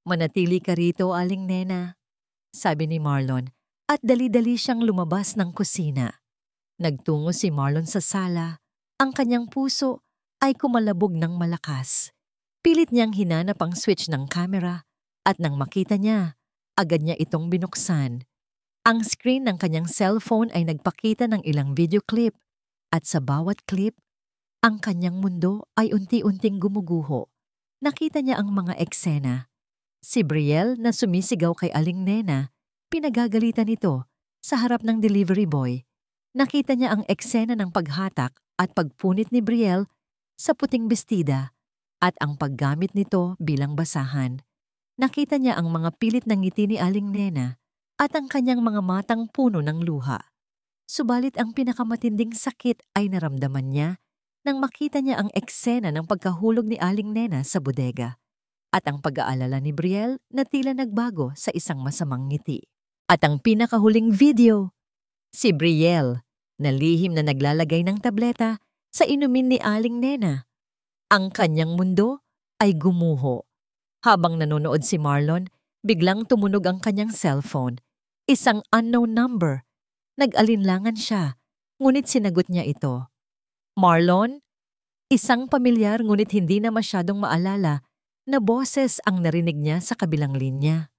Manatili ka rito, Aling Nena, sabi ni Marlon at dali-dali siyang lumabas ng kusina. Nagtungo si Marlon sa sala. Ang kanyang puso ay kumalabog ng malakas. Pilit niyang hinanap ang switch ng camera at nang makita niya, agad niya itong binuksan. Ang screen ng kanyang cellphone ay nagpakita ng ilang video clip at sa bawat clip, ang kanyang mundo ay unti-unting gumuguho. Nakita niya ang mga eksena. Si Brielle na sumisigaw kay Aling Nena, pinagagalitan ito sa harap ng delivery boy. Nakita niya ang eksena ng paghatak at pagpunit ni Brielle sa puting bestida at ang paggamit nito bilang basahan. Nakita niya ang mga pilit na ngiti ni Aling Nena at ang kanyang mga matang puno ng luha. Subalit ang pinakamatinding sakit ay naramdaman niya nang makita niya ang eksena ng pagkahulog ni Aling Nena sa bodega at ang pag-aalala ni Brielle na tila nagbago sa isang masamang ngiti. At ang pinakahuling video, si Brielle na lihim na naglalagay ng tableta sa inumin ni Aling Nena. Ang kanyang mundo ay gumuho. Habang nanonood si Marlon, biglang tumunog ang kanyang cellphone. Isang unknown number. Nag-alinlangan siya, ngunit sinagot niya ito. Marlon? Isang pamilyar ngunit hindi na masyadong maalala na boses ang narinig niya sa kabilang linya.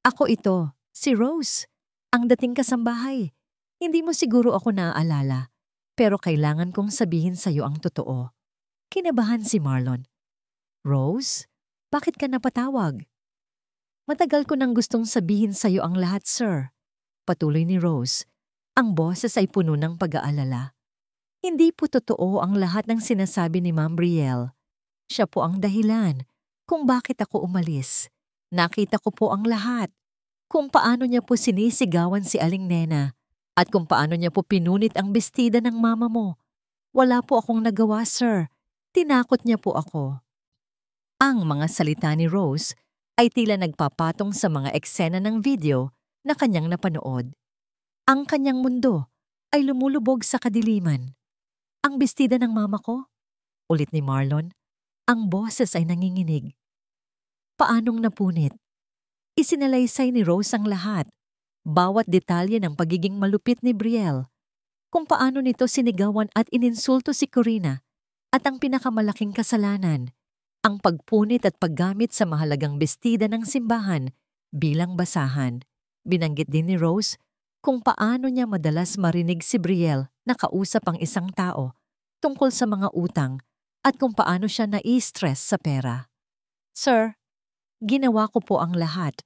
Ako ito, si Rose, ang dating kasambahay. Hindi mo siguro ako naaalala, pero kailangan kong sabihin sa iyo ang totoo. Kinabahan si Marlon. Rose, bakit ka napatawag? Matagal ko nang gustong sabihin sa iyo ang lahat, sir. Patuloy ni Rose. Ang boses ay puno ng pag-aalala. Hindi po totoo ang lahat ng sinasabi ni Ma'am Brielle. Siya po ang dahilan kung bakit ako umalis. Nakita ko po ang lahat. Kung paano niya po sinisigawan si Aling Nena at kung paano niya po pinunit ang bestida ng mama mo. Wala po akong nagawa, sir. Tinakot niya po ako. Ang mga salita ni Rose ay tila nagpapatong sa mga eksena ng video na kanyang napanood. Ang kanyang mundo ay lumulubog sa kadiliman. Ang bestida ng mama ko? Ulit ni Marlon. Ang boses ay nanginginig. Paanong napunit? Isinalaysay ni Rose ang lahat. Bawat detalye ng pagiging malupit ni Brielle. Kung paano nito sinigawan at ininsulto si Corina. At ang pinakamalaking kasalanan, ang pagpunit at paggamit sa mahalagang bestida ng simbahan bilang basahan. Binanggit din ni Rose kung paano niya madalas marinig si Brielle na kausap ang isang tao tungkol sa mga utang at kung paano siya nai-stress sa pera. Sir, ginawa ko po ang lahat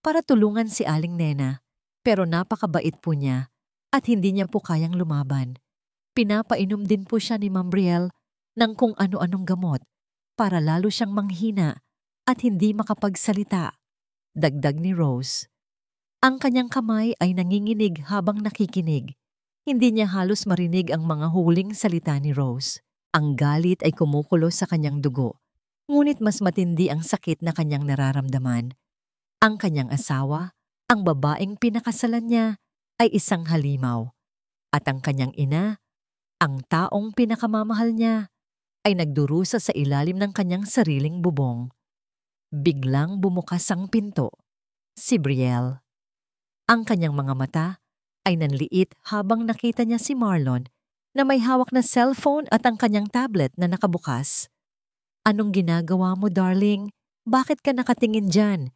para tulungan si Aling Nena, pero napakabait po niya at hindi niya po kayang lumaban. Pinapainom din po siya ni Ma'am Brielle ng kung ano-anong gamot para lalo siyang manghina at hindi makapagsalita. Dagdag ni Rose. Ang kanyang kamay ay nanginginig habang nakikinig. Hindi niya halos marinig ang mga huling salita ni Rose. Ang galit ay kumukulo sa kanyang dugo, ngunit mas matindi ang sakit na kanyang nararamdaman. Ang kanyang asawa, ang babaeng pinakasalan niya, ay isang halimaw. At ang kanyang ina, ang taong pinakamamahal niya, ay nagdurusa sa ilalim ng kanyang sariling bubong. Biglang bumukas ang pinto. Si Brielle. Ang kanyang mga mata ay nanliit habang nakita niya si Marlon na may hawak na cellphone at ang kanyang tablet na nakabukas. "Anong ginagawa mo, darling? Bakit ka nakatingin dyan?"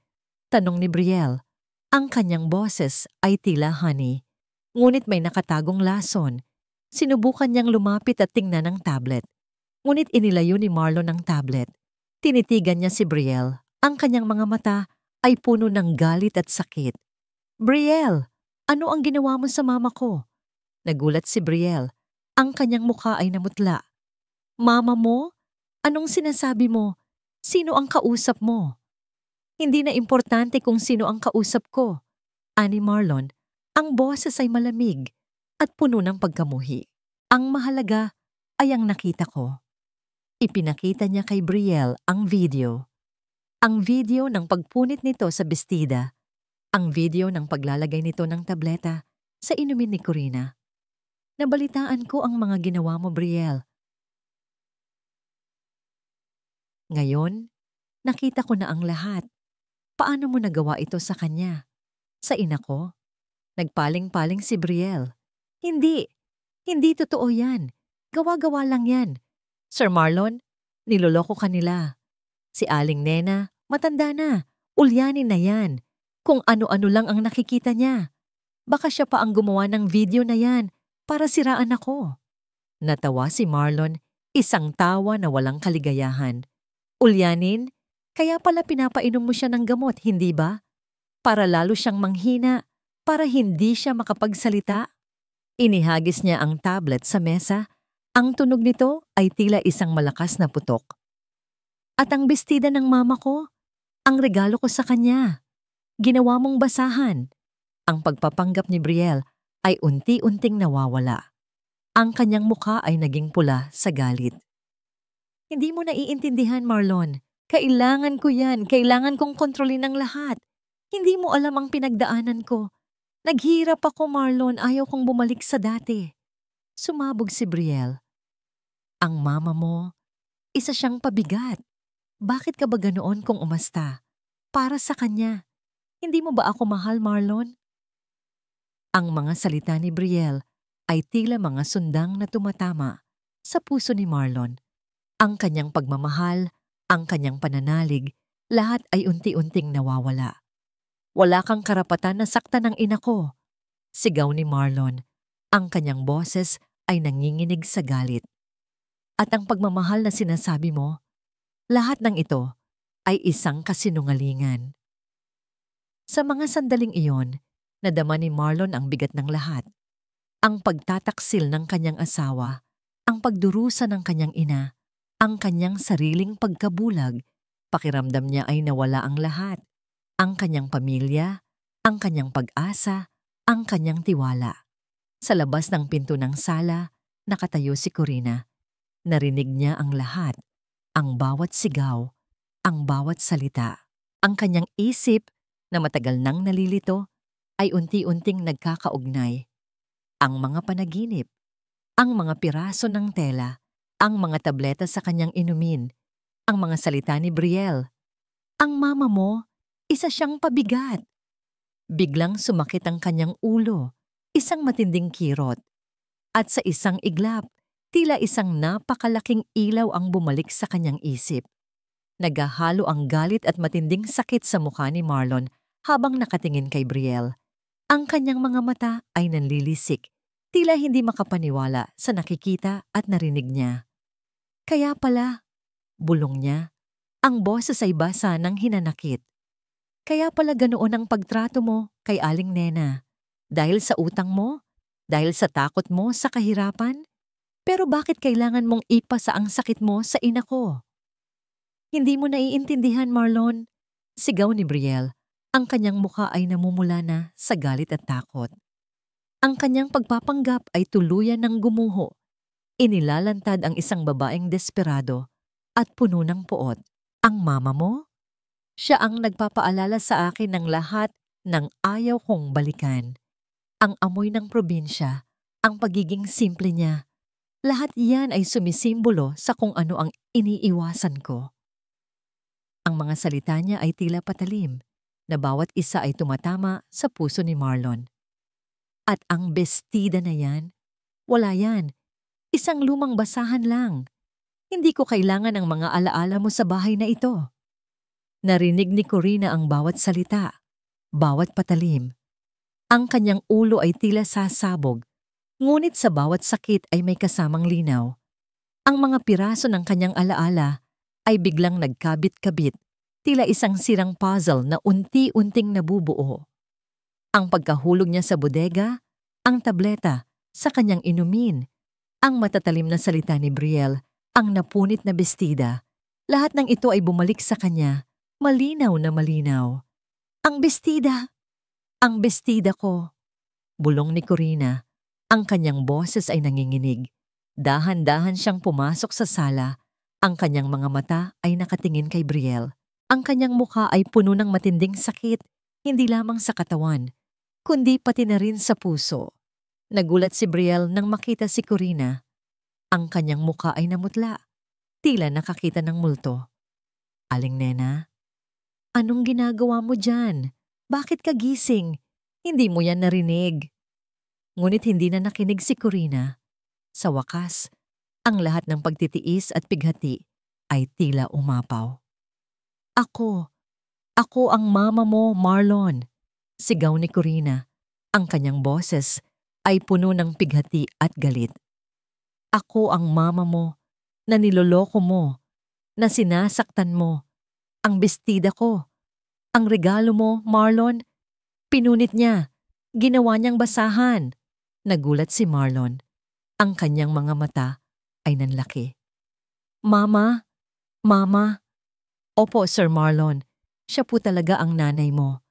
tanong ni Brielle. Ang kanyang boses ay tila honey, ngunit may nakatagong lason. Sinubukan niyang lumapit at tingnan ang tablet, ngunit inilayo ni Marlon ang tablet. Tinitigan niya si Brielle. Ang kanyang mga mata ay puno ng galit at sakit. "Brielle, ano ang ginawa mo sa mama ko?" Nagulat si Brielle. Ang kanyang mukha ay namutla. "Mama mo? Anong sinasabi mo? Sino ang kausap mo?" "Hindi na importante kung sino ang kausap ko," ani Marlon. Ang boses ay malamig at puno ng pagkamuhi. "Ang mahalaga ay ang nakita ko." Ipinakita niya kay Brielle ang video. Ang video ng pagpunit nito sa bestida. Ang video ng paglalagay nito ng tableta sa inumin ni Corina. "Nabalitaan ko ang mga ginawa mo, Brielle. Ngayon, nakita ko na ang lahat. Paano mo nagawa ito sa kanya? Sa ina ko?" Nagpaling-paling si Brielle. Hindi totoo yan. Gawa-gawa lang yan. "Sir Marlon, niloloko ka nila. Si Aling Nena, matanda na. Ulyanin na yan. Kung ano-ano lang ang nakikita niya. Baka siya pa ang gumawa ng video na yan para siraan ako." Natawa si Marlon, isang tawa na walang kaligayahan. "Ulyanin? Kaya pala pinapainom mo siya ng gamot, hindi ba? Para lalo siyang manghina, para hindi siya makapagsalita?" Inihagis niya ang tablet sa mesa. Ang tunog nito ay tila isang malakas na putok. "At ang bestida ng mama ko? Ang regalo ko sa kanya. Ginawa mong basahan." Ang pagpapanggap ni Brielle ay unti-unting nawawala. Ang kanyang mukha ay naging pula sa galit. "Hindi mo naiintindihan, Marlon. Kailangan ko yan. Kailangan kong kontrolin ang lahat. Hindi mo alam ang pinagdaanan ko. Naghirap ako, Marlon. Ayaw kong bumalik sa dati." Sumabog si Brielle. "Ang mama mo, isa siyang pabigat. Bakit ka ba ganoon kung umasta? Para sa kanya. Hindi mo ba ako mahal, Marlon?" Ang mga salita ni Brielle ay tila mga sundang na tumatama sa puso ni Marlon. Ang kanyang pagmamahal, ang kanyang pananalig, lahat ay unti-unting nawawala. "Wala kang karapatan na saktan ng ina ko," sigaw ni Marlon. Ang kanyang boses ay nanginginig sa galit. "At ang pagmamahal na sinasabi mo, lahat ng ito ay isang kasinungalingan." Sa mga sandaling iyon, nadama ni Marlon ang bigat ng lahat. Ang pagtataksil ng kanyang asawa, ang pagdurusa ng kanyang ina, ang kanyang sariling pagkabulag. Pakiramdam niya ay nawala ang lahat. Ang kanyang pamilya, ang kanyang pag-asa, ang kanyang tiwala. Sa labas ng pinto ng sala, nakatayo si Corina. Narinig niya ang lahat, ang bawat sigaw, ang bawat salita. Ang kanyang isip, na matagal nang nalilito, ay unti-unting nagkakaugnay. Ang mga panaginip, ang mga piraso ng tela, ang mga tableta sa kanyang inumin, ang mga salita ni Brielle. "Ang mama mo, isa siyang pabigat." Biglang sumakit ang kanyang ulo, isang matinding kirot. At sa isang iglap, tila isang napakalaking ilaw ang bumalik sa kanyang isip. Nagahalo ang galit at matinding sakit sa mukha ni Marlon habang nakatingin kay Brielle. Ang kanyang mga mata ay nanlilisik, tila hindi makapaniwala sa nakikita at narinig niya. "Kaya pala," bulong niya, ang boses ay basa ng hinanakit. "Kaya pala ganoon ang pagtrato mo kay Aling Nena. Dahil sa utang mo, Dahil sa takot mo sa kahirapan? Pero bakit kailangan mong ipasa ang sakit mo sa ina ko? Hindi mo naiintindihan, Marlon. Sigaw ni Brielle. Ang kanyang mukha ay namumula na sa galit at takot. Ang kanyang pagpapanggap ay tuluyan ng gumuho. Inilalantad ang isang babaeng desperado at puno ng poot. Ang mama mo? Siya ang nagpapaalala sa akin ng lahat ng ayaw kong balikan. Ang amoy ng probinsya, ang pagiging simple niya. Lahat yan ay sumisimbolo sa kung ano ang iniiwasan ko. Ang mga salita niya ay tila patalim, na bawat isa ay tumatama sa puso ni Marlon. At ang bestida na yan, wala yan. Isang lumang basahan lang. Hindi ko kailangan ng mga alaala mo sa bahay na ito. Narinig ni Corina ang bawat salita, bawat patalim. Ang kanyang ulo ay tila sasabog, ngunit sa bawat sakit ay may kasamang linaw. Ang mga piraso ng kanyang alaala ay biglang nagkabit-kabit, tila isang sirang puzzle na unti-unting nabubuo. Ang pagkahulog niya sa bodega, ang tableta, sa kanyang inumin, ang matatalim na salita ni Brielle, ang napunit na bestida, lahat ng ito ay bumalik sa kanya, malinaw na malinaw. Ang bestida! Ang bestida ko! Bulong ni Corina. Ang kanyang boses ay nanginginig. Dahan-dahan siyang pumasok sa sala. Ang kanyang mga mata ay nakatingin kay Brielle. Ang kanyang mukha ay puno ng matinding sakit, hindi lamang sa katawan, kundi pati na rin sa puso. Nagulat si Brielle nang makita si Corina. Ang kanyang mukha ay namutla, tila nakakita ng multo. Aling nena, anong ginagawa mo dyan? Bakit ka gising? Hindi mo yan narinig. Ngunit hindi na nakinig si Corina. Sa wakas, ang lahat ng pagtitiis at pighati ay tila umapaw. Ako ang mama mo, Marlon. Sigaw ni Corina. Ang kanyang boses ay puno ng pighati at galit. Ako ang mama mo, na niloloko mo, na sinasaktan mo. Ang bestida ko. Ang regalo mo, Marlon, pinunit niya. Ginawa niyang basahan. Nagulat si Marlon. Ang kanyang mga mata ay nanlaki. Mama, Mama. Opo, Sir Marlon. Siya po talaga ang nanay mo.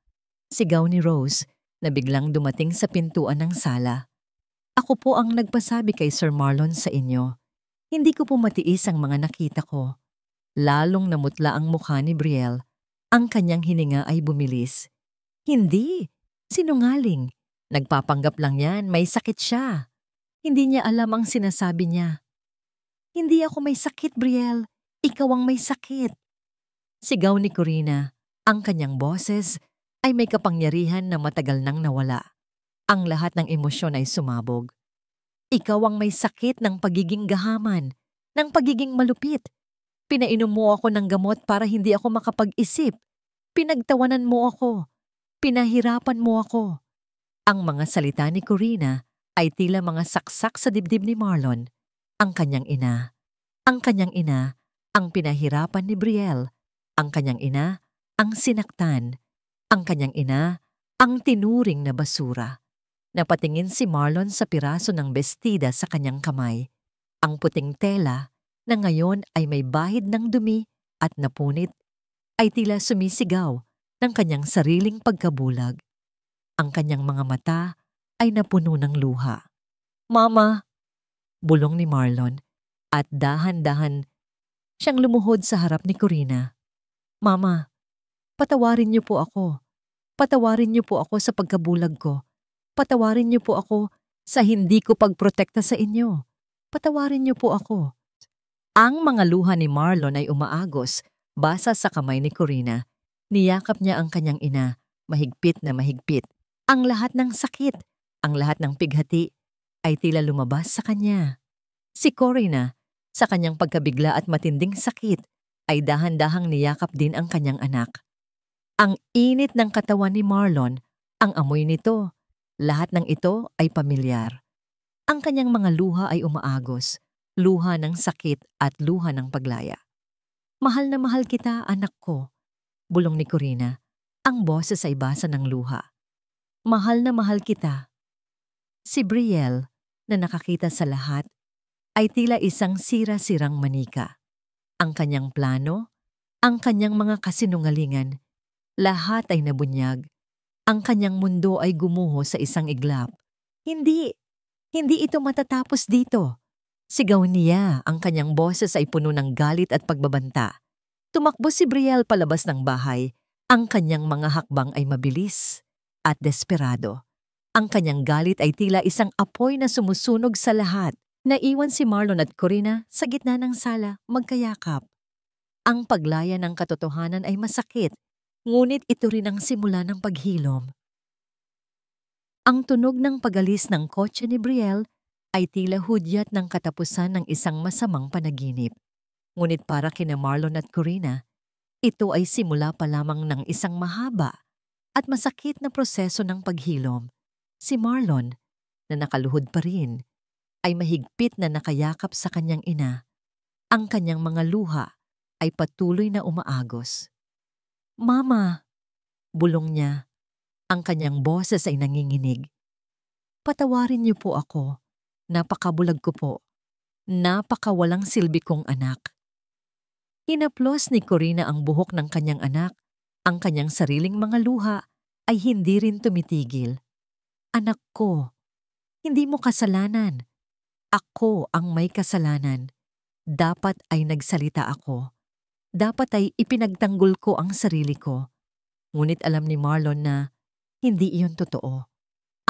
Sigaw ni Rose na biglang dumating sa pintuan ng sala. Ako po ang nagpasabi kay Sir Marlon sa inyo. Hindi ko po matiis ang mga nakita ko. Lalong namutla ang mukha ni Brielle. Ang kanyang hininga ay bumilis. Hindi. Sinungaling. Nagpapanggap lang yan, may sakit siya. Hindi niya alam ang sinasabi niya. Hindi ako may sakit, Brielle. Ikaw ang may sakit. Sigaw ni Corina. Ang kanyang boses ay may kapangyarihan na matagal nang nawala. Ang lahat ng emosyon ay sumabog. Ikaw ang may sakit ng pagiging gahaman, ng pagiging malupit. Pinainom mo ako ng gamot para hindi ako makapag-isip. Pinagtawanan mo ako. Pinahirapan mo ako. Ang mga salita ni Corina ay tila mga saksak sa dibdib ni Marlon. Ang kanyang ina. Ang kanyang ina, ang pinahirapan ni Brielle. Ang kanyang ina, ang sinaktan. Ang kanyang ina, ang tinuring na basura. Napatingin si Marlon sa piraso ng bestida sa kanyang kamay. Ang puting tela na ngayon ay may bahid ng dumi at napunit, ay tila sumisigaw ng kanyang sariling pagkabulag. Ang kanyang mga mata ay napuno ng luha. Mama! Bulong ni Marlon at dahan-dahan siyang lumuhod sa harap ni Corina. Mama, patawarin niyo po ako. Patawarin niyo po ako sa pagkabulag ko. Patawarin niyo po ako sa hindi ko pagprotekta sa inyo. Patawarin niyo po ako. Ang mga luha ni Marlon ay umaagos basa sa kamay ni Corina. Niyakap niya ang kanyang ina, mahigpit na mahigpit. Ang lahat ng sakit, ang lahat ng pighati ay tila lumabas sa kanya. Si Corina, sa kanyang pagkabigla at matinding sakit, ay dahan-dahang niyakap din ang kanyang anak. Ang init ng katawan ni Marlon, ang amoy nito, lahat ng ito ay pamilyar. Ang kanyang mga luha ay umaagos, luha ng sakit at luha ng paglaya. Mahal na mahal kita, anak ko, bulong ni Corina. Ang boses ay basa ng luha. Mahal na mahal kita. Si Brielle, na nakakita sa lahat, ay tila isang sira-sirang manika. Ang kanyang plano, ang kanyang mga kasinungalingan, lahat ay nabunyag. Ang kanyang mundo ay gumuho sa isang iglap. Hindi, hindi ito matatapos dito. Sigaw niya, ang kanyang boses ay puno ng galit at pagbabanta. Tumakbo si Brielle palabas ng bahay. Ang kanyang mga hakbang ay mabilis at desperado. Ang kanyang galit ay tila isang apoy na sumusunog sa lahat. Naiwan si Marlon at Corina sa gitna ng sala, magkayakap. Ang paglaya ng katotohanan ay masakit, ngunit ito rin ang simula ng paghilom. Ang tunog ng pagalis ng kotse ni Brielle ay tila hudyat ng katapusan ng isang masamang panaginip. Ngunit para kina Marlon at Corina, ito ay simula pa lamang ng isang mahaba at masakit na proseso ng paghilom. Si Marlon, na nakaluhod pa rin, ay mahigpit na nakayakap sa kanyang ina. Ang kanyang mga luha ay patuloy na umaagos. "Mama!" bulong niya. Ang kanyang boses ay nanginginig. "Patawarin niyo po ako. Napakabulag ko po. Napakawalang silbi kong anak." Hinaplos ni Corina ang buhok ng kanyang anak. Ang kanyang sariling mga luha ay hindi rin tumitigil. "Anak ko, hindi mo kasalanan. Ako ang may kasalanan. Dapat ay nagsalita ako. Dapat ay ipinagtanggol ko ang sarili ko." Ngunit alam ni Marlon na hindi iyon totoo.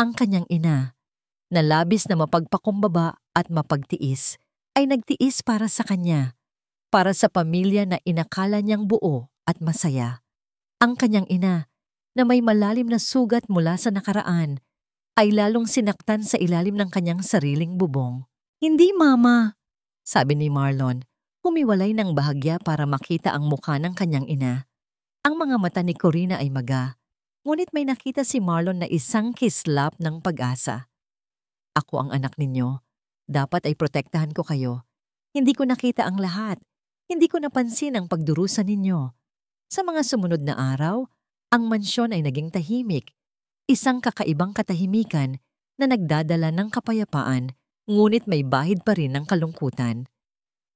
Ang kanyang ina, na labis na mapagpakumbaba at mapagtiis, ay nagtiis para sa kanya, para sa pamilya na inakala niyang buo at masaya. Ang kanyang ina, na may malalim na sugat mula sa nakaraan, ay lalong sinaktan sa ilalim ng kanyang sariling bubong. "Hindi, Mama," sabi ni Marlon, humiwalay ng bahagya para makita ang mukha ng kanyang ina. Ang mga mata ni Corina ay maga, ngunit may nakita si Marlon na isang kislap ng pag-asa. "Ako ang anak ninyo. Dapat ay protektahan ko kayo. Hindi ko nakita ang lahat. Hindi ko napansin ang pagdurusa ninyo." Sa mga sumunod na araw, ang mansyon ay naging tahimik. Isang kakaibang katahimikan na nagdadala ng kapayapaan, ngunit may bahid pa rin ng kalungkutan.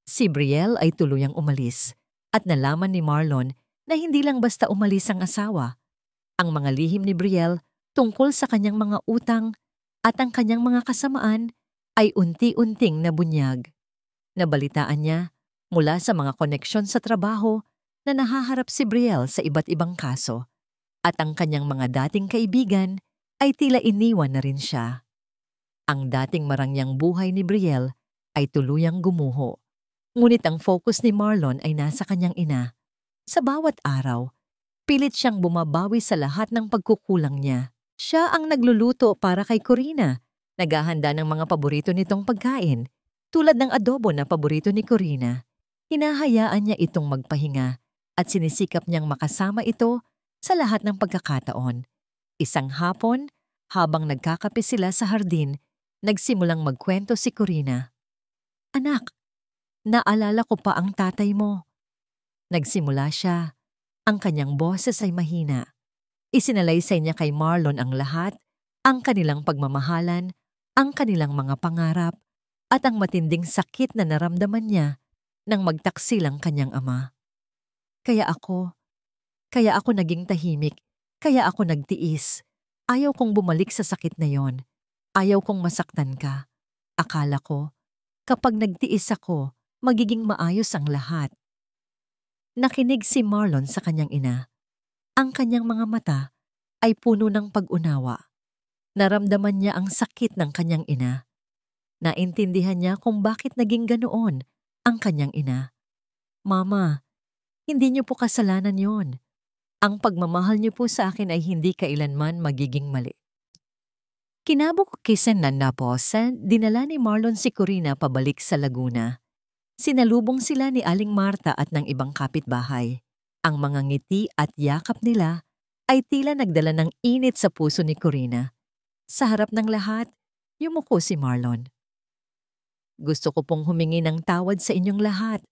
Si Brielle ay tuluyang umalis, at nalaman ni Marlon na hindi lang basta umalis ang asawa. Ang mga lihim ni Brielle tungkol sa kanyang mga utang at ang kanyang mga kasamaan ay unti-unting nabunyag. Nabalitaan niya mula sa mga koneksyon sa trabaho na nahaharap si Brielle sa iba't ibang kaso, at ang kanyang mga dating kaibigan ay tila iniwan na rin siya. Ang dating marangyang buhay ni Brielle ay tuluyang gumuho, ngunit ang focus ni Marlon ay nasa kanyang ina. Sa bawat araw, pilit siyang bumabawi sa lahat ng pagkukulang niya. Siya ang nagluluto para kay Corina, naghahanda ng mga paborito nitong pagkain, tulad ng adobo na paborito ni Corina. Hinahayaan niya itong magpahinga at sinisikap niyang makasama ito sa lahat ng pagkakataon. Isang hapon, habang nagkakape sila sa hardin, nagsimulang magkwento si Corina. "Anak, naalala ko pa ang tatay mo." Nagsimula siya. Ang kanyang boses ay mahina. Isinalaysay niya kay Marlon ang lahat, ang kanilang pagmamahalan, ang kanilang mga pangarap, at ang matinding sakit na naramdaman niya nang magtaksilang kanyang ama. Kaya ako naging tahimik, kaya ako nagtiis. Ayaw kong bumalik sa sakit na yon. Ayaw kong masaktan ka. Akala ko, kapag nagtiis ako, magiging maayos ang lahat." Nakinig si Marlon sa kanyang ina. Ang kanyang mga mata ay puno ng pag-unawa. Naramdaman niya ang sakit ng kanyang ina. Naintindihan niya kung bakit naging ganoon ang kanyang ina. "Mama, hindi niyo po kasalanan yon. Ang pagmamahal niyo po sa akin ay hindi kailanman magiging mali." Kinabukasan na naposan, dinala ni Marlon si Corina pabalik sa Laguna. Sinalubong sila ni Aling Marta at ng ibang kapitbahay. Ang mga ngiti at yakap nila ay tila nagdala ng init sa puso ni Corina. Sa harap ng lahat, yumuko si Marlon. "Gusto ko pong humingi ng tawad sa inyong lahat,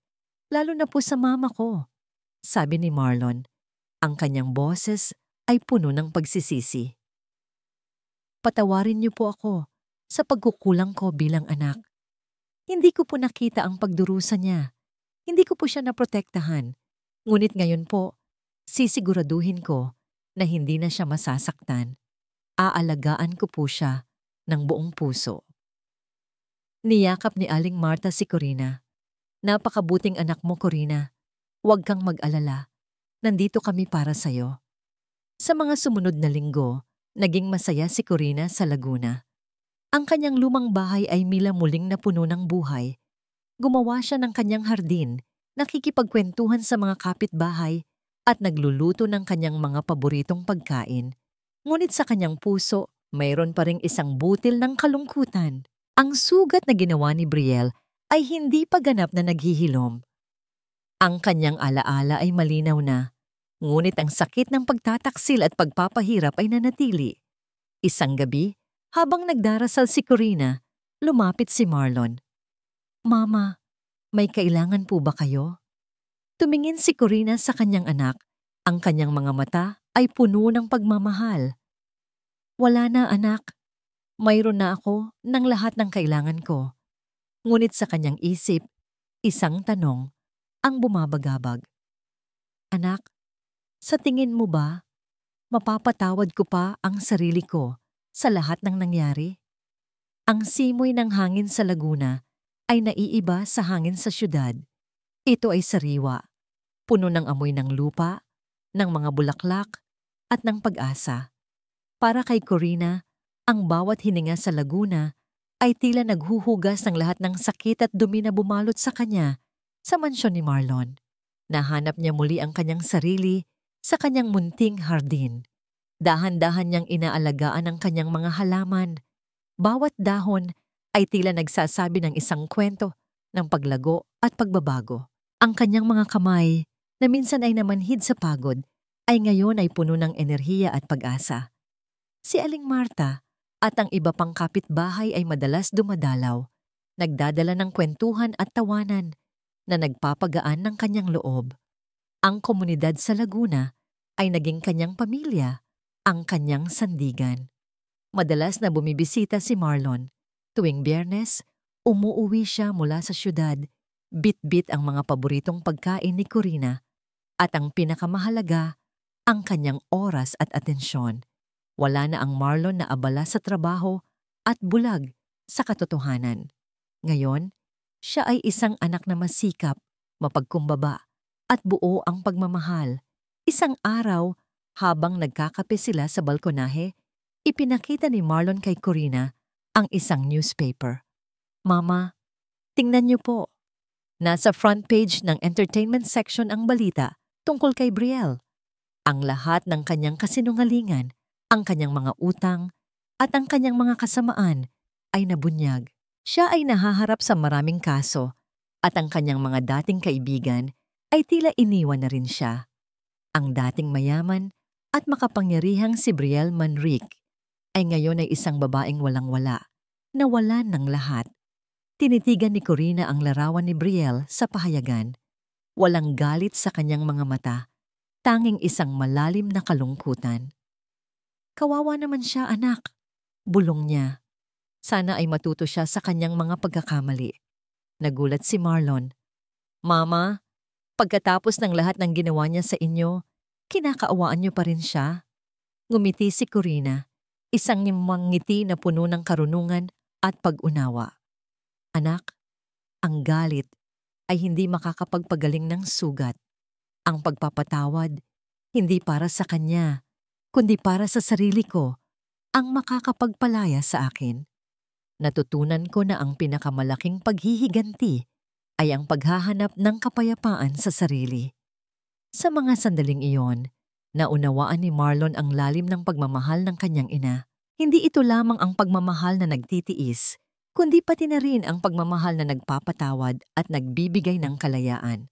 lalo na po sa mama ko," sabi ni Marlon. Ang kanyang boses ay puno ng pagsisisi. "Patawarin niyo po ako. sa pagkukulang ko bilang anak. Hindi ko po nakita ang pagdurusa niya. Hindi ko po siya naprotektahan. Ngunit ngayon po, sisiguraduhin ko na hindi na siya masasaktan. Aalagaan ko po siya ng buong puso. Niyakap ni Aling Marta si Corina. Napakabuting anak mo, Corina. Huwag kang mag-alala. Nandito kami para sa'yo. Sa mga sumunod na linggo, naging masaya si Corina sa Laguna. Ang kanyang lumang bahay ay muling napuno ng buhay. Gumawa siya ng kanyang hardin, nakikipagkwentuhan sa mga kapitbahay at nagluluto ng kanyang mga paboritong pagkain. Ngunit sa kanyang puso, mayroon pa ring isang butil ng kalungkutan. Ang sugat na ginawa ni Brielle ay hindi pa ganap na naghihilom. Ang kanyang alaala ay malinaw na, ngunit ang sakit ng pagtataksil at pagpapahirap ay nanatili. Isang gabi, habang nagdarasal si Corina, lumapit si Marlon. "Mama, may kailangan po ba kayo?" Tumingin si Corina sa kanyang anak. Ang kanyang mga mata ay puno ng pagmamahal. "Wala na, anak. Mayroon na ako ng lahat ng kailangan ko." Ngunit sa kanyang isip, isang tanong ang bumabagabag. "Anak, sa tingin mo ba, mapapatawad ko pa ang sarili ko sa lahat ng nangyari?" Ang simoy ng hangin sa Laguna ay naiiba sa hangin sa syudad. Ito ay sariwa, puno ng amoy ng lupa, ng mga bulaklak, at ng pag-asa. Para kay Corina, ang bawat hininga sa Laguna ay tila naghuhugas ng lahat ng sakit at dumi na bumalot sa kanya sa mansyon ni Marlon. Nahanap niya muli ang kanyang sarili sa kanyang munting hardin. Dahan-dahan niyang inaalagaan ang kanyang mga halaman. Bawat dahon ay tila nagsasabi ng isang kwento ng paglago at pagbabago. Ang kanyang mga kamay, na minsan ay namanhid sa pagod, ay ngayon ay puno ng enerhiya at pag-asa. Si Aling Marta at ang iba pang kapitbahay ay madalas dumadalaw, nagdadala ng kwentuhan at tawanan na nagpapagaan ng kanyang loob. Ang komunidad sa Laguna ay naging kanyang pamilya, ang kanyang sandigan. Madalas na bumibisita si Marlon. Tuwing Biyernes, umuuwi siya mula sa syudad, bit-bit ang mga paboritong pagkain ni Corina, at ang pinakamahalaga, ang kanyang oras at atensyon. Wala na ang Marlon na abala sa trabaho at bulag sa katotohanan. Ngayon, siya ay isang anak na masikap, mapagkumbaba, at buo ang pagmamahal. Isang araw, habang nagkakape sila sa balkonahe, ipinakita ni Marlon kay Corina ang isang newspaper. "Mama, tingnan niyo po. Nasa front page ng entertainment section ang balita tungkol kay Brielle. Ang lahat ng kanyang kasinungalingan, ang kanyang mga utang, at ang kanyang mga kasamaan ay nabunyag. Siya ay nahaharap sa maraming kaso, at ang kanyang mga dating kaibigan ay tila iniwan na rin siya. Ang dating mayaman at makapangyarihang si Brielle Manrique ay ngayon ay isang babaeng walang-wala, nawalan ng lahat." Tinitigan ni Corina ang larawan ni Brielle sa pahayagan. Walang galit sa kanyang mga mata, tanging isang malalim na kalungkutan. "Kawawa naman siya, anak," bulong niya. Sana ay matuto siya sa kanyang mga pagkakamali. Nagulat si Marlon. "Mama, pagkatapos ng lahat ng ginawa niya sa inyo, kinakaawaan niyo pa rin siya?" Ngumiti si Corina, isang ngiti na puno ng karunungan at pag-unawa. "Anak, ang galit ay hindi makakapagpagaling ng sugat. Ang pagpapatawad, hindi para sa kanya, kundi para sa sarili ko, ang makakapagpalaya sa akin. Natutunan ko na ang pinakamalaking paghihiganti ay ang paghahanap ng kapayapaan sa sarili." Sa mga sandaling iyon, naunawaan ni Marlon ang lalim ng pagmamahal ng kanyang ina. Hindi ito lamang ang pagmamahal na nagtitiis, kundi pati na rin ang pagmamahal na nagpapatawad at nagbibigay ng kalayaan.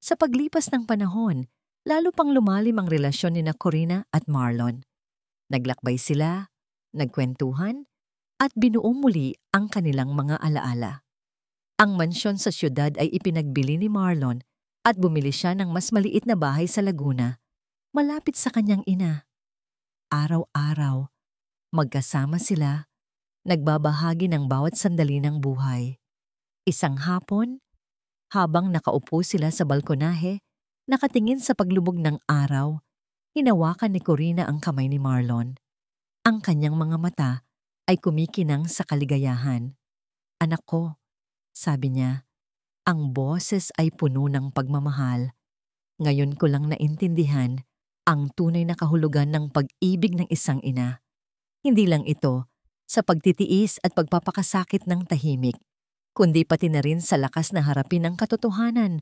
Sa paglipas ng panahon, lalo pang lumalim ang relasyon ni Corina at Marlon. Naglakbay sila, nagkwentuhan, at binuo muli ang kanilang mga alaala. Ang mansyon sa syudad ay ipinagbili ni Marlon at bumili siya ng mas maliit na bahay sa Laguna, malapit sa kanyang ina. Araw-araw, magkasama sila, nagbabahagi ng bawat sandali ng buhay. Isang hapon, habang nakaupo sila sa balkonahe, nakatingin sa paglubog ng araw, hinawakan ni Corina ang kamay ni Marlon. Ang kanyang mga mata ay kumikinang sa kaligayahan. "Anak ko," sabi niya, ang boses ay puno ng pagmamahal. "Ngayon ko lang naintindihan ang tunay na kahulugan ng pag-ibig ng isang ina. Hindi lang ito sa pagtitiis at pagpapakasakit ng tahimik, kundi pati na rin sa lakas na harapin ang katotohanan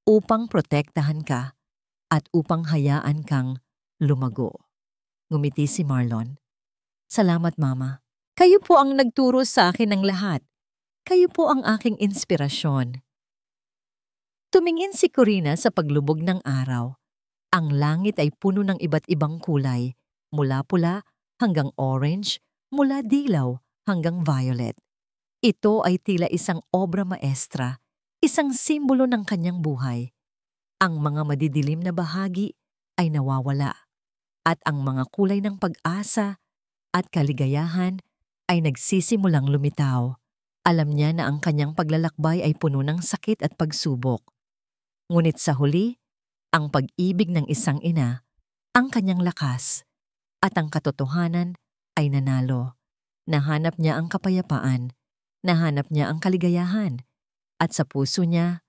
upang protektahan ka at upang hayaan kang lumago." Ngumiti si Marlon. "Salamat, Mama. Kayo po ang nagturo sa akin ng lahat. Kayo po ang aking inspirasyon." Tumingin si Corina sa paglubog ng araw. Ang langit ay puno ng iba't ibang kulay, mula pula hanggang orange, mula dilaw hanggang violet. Ito ay tila isang obra maestra, isang simbolo ng kanyang buhay. Ang mga madidilim na bahagi ay nawawala, at ang mga kulay ng pag-asa at kaligayahan ay nagsisimulang lumitaw. Alam niya na ang kanyang paglalakbay ay puno ng sakit at pagsubok. Ngunit sa huli, ang pag-ibig ng isang ina, ang kanyang lakas, at ang katotohanan ay nanalo. Nahanap niya ang kapayapaan, nahanap niya ang kaligayahan, at sa puso niya,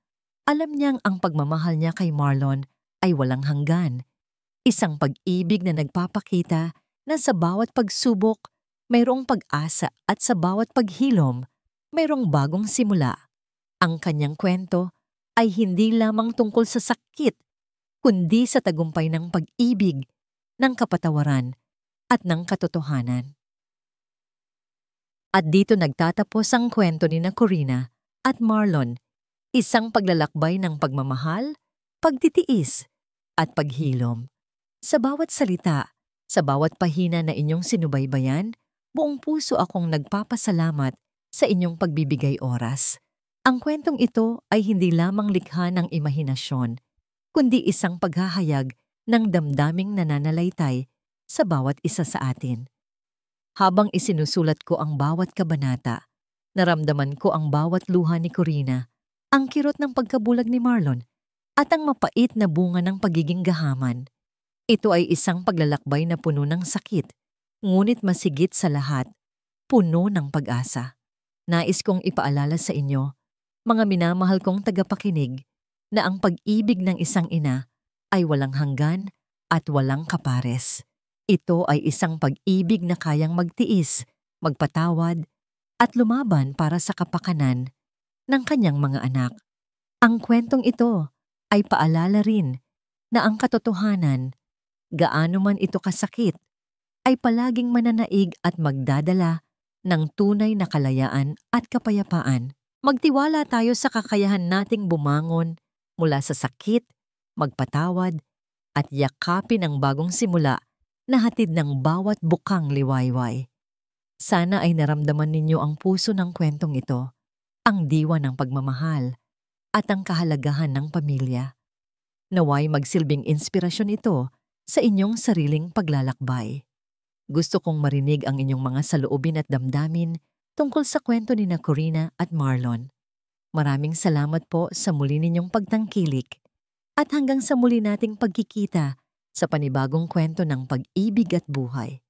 alam niyang ang pagmamahal niya kay Marlon ay walang hanggan. Isang pag-ibig na nagpapakita na sa bawat pagsubok, mayroong pag-asa, at sa bawat paghilom, mayroong bagong simula. Ang kanyang kwento ay hindi lamang tungkol sa sakit, kundi sa tagumpay ng pag-ibig, ng kapatawaran, at ng katotohanan. At dito nagtatapos ang kwento ni na Corina at Marlon, isang paglalakbay ng pagmamahal, pagtitiis, at paghilom. Sa bawat salita, sa bawat pahina na inyong sinubaybayan, buong puso akong nagpapasalamat sa inyong pagbibigay oras. Ang kwentong ito ay hindi lamang likha ng imahinasyon, kundi isang paghahayag ng damdaming nananalaytay sa bawat isa sa atin. Habang isinusulat ko ang bawat kabanata, naramdaman ko ang bawat luha ni Corina, ang kirot ng pagkabulag ni Marlon, at ang mapait na bunga ng pagiging gahaman. Ito ay isang paglalakbay na puno ng sakit, ngunit masigit sa lahat, puno ng pag-asa. Nais kong ipaalala sa inyo, mga minamahal kong tagapakinig, na ang pag-ibig ng isang ina ay walang hanggan at walang kapares. Ito ay isang pag-ibig na kayang magtiis, magpatawad, at lumaban para sa kapakanan ng kanyang mga anak. Ang kwentong ito ay paalala rin na ang katotohanan, gaano man ito kasakit, ay palaging mananaig at magdadala ng tunay na kalayaan at kapayapaan. Magtiwala tayo sa kakayahan nating bumangon mula sa sakit, magpatawad, at yakapin ang bagong simula na hatid ng bawat bukang liwayway. Sana ay naramdaman ninyo ang puso ng kwentong ito, ang diwa ng pagmamahal, at ang kahalagahan ng pamilya. Naway magsilbing inspirasyon ito sa inyong sariling paglalakbay. Gusto kong marinig ang inyong mga saloobin at damdamin tungkol sa kwento ni na Corina at Marlon. Maraming salamat po sa muli ninyong pagtangkilik, at hanggang sa muli nating pagkikita sa panibagong kwento ng pag-ibig at buhay.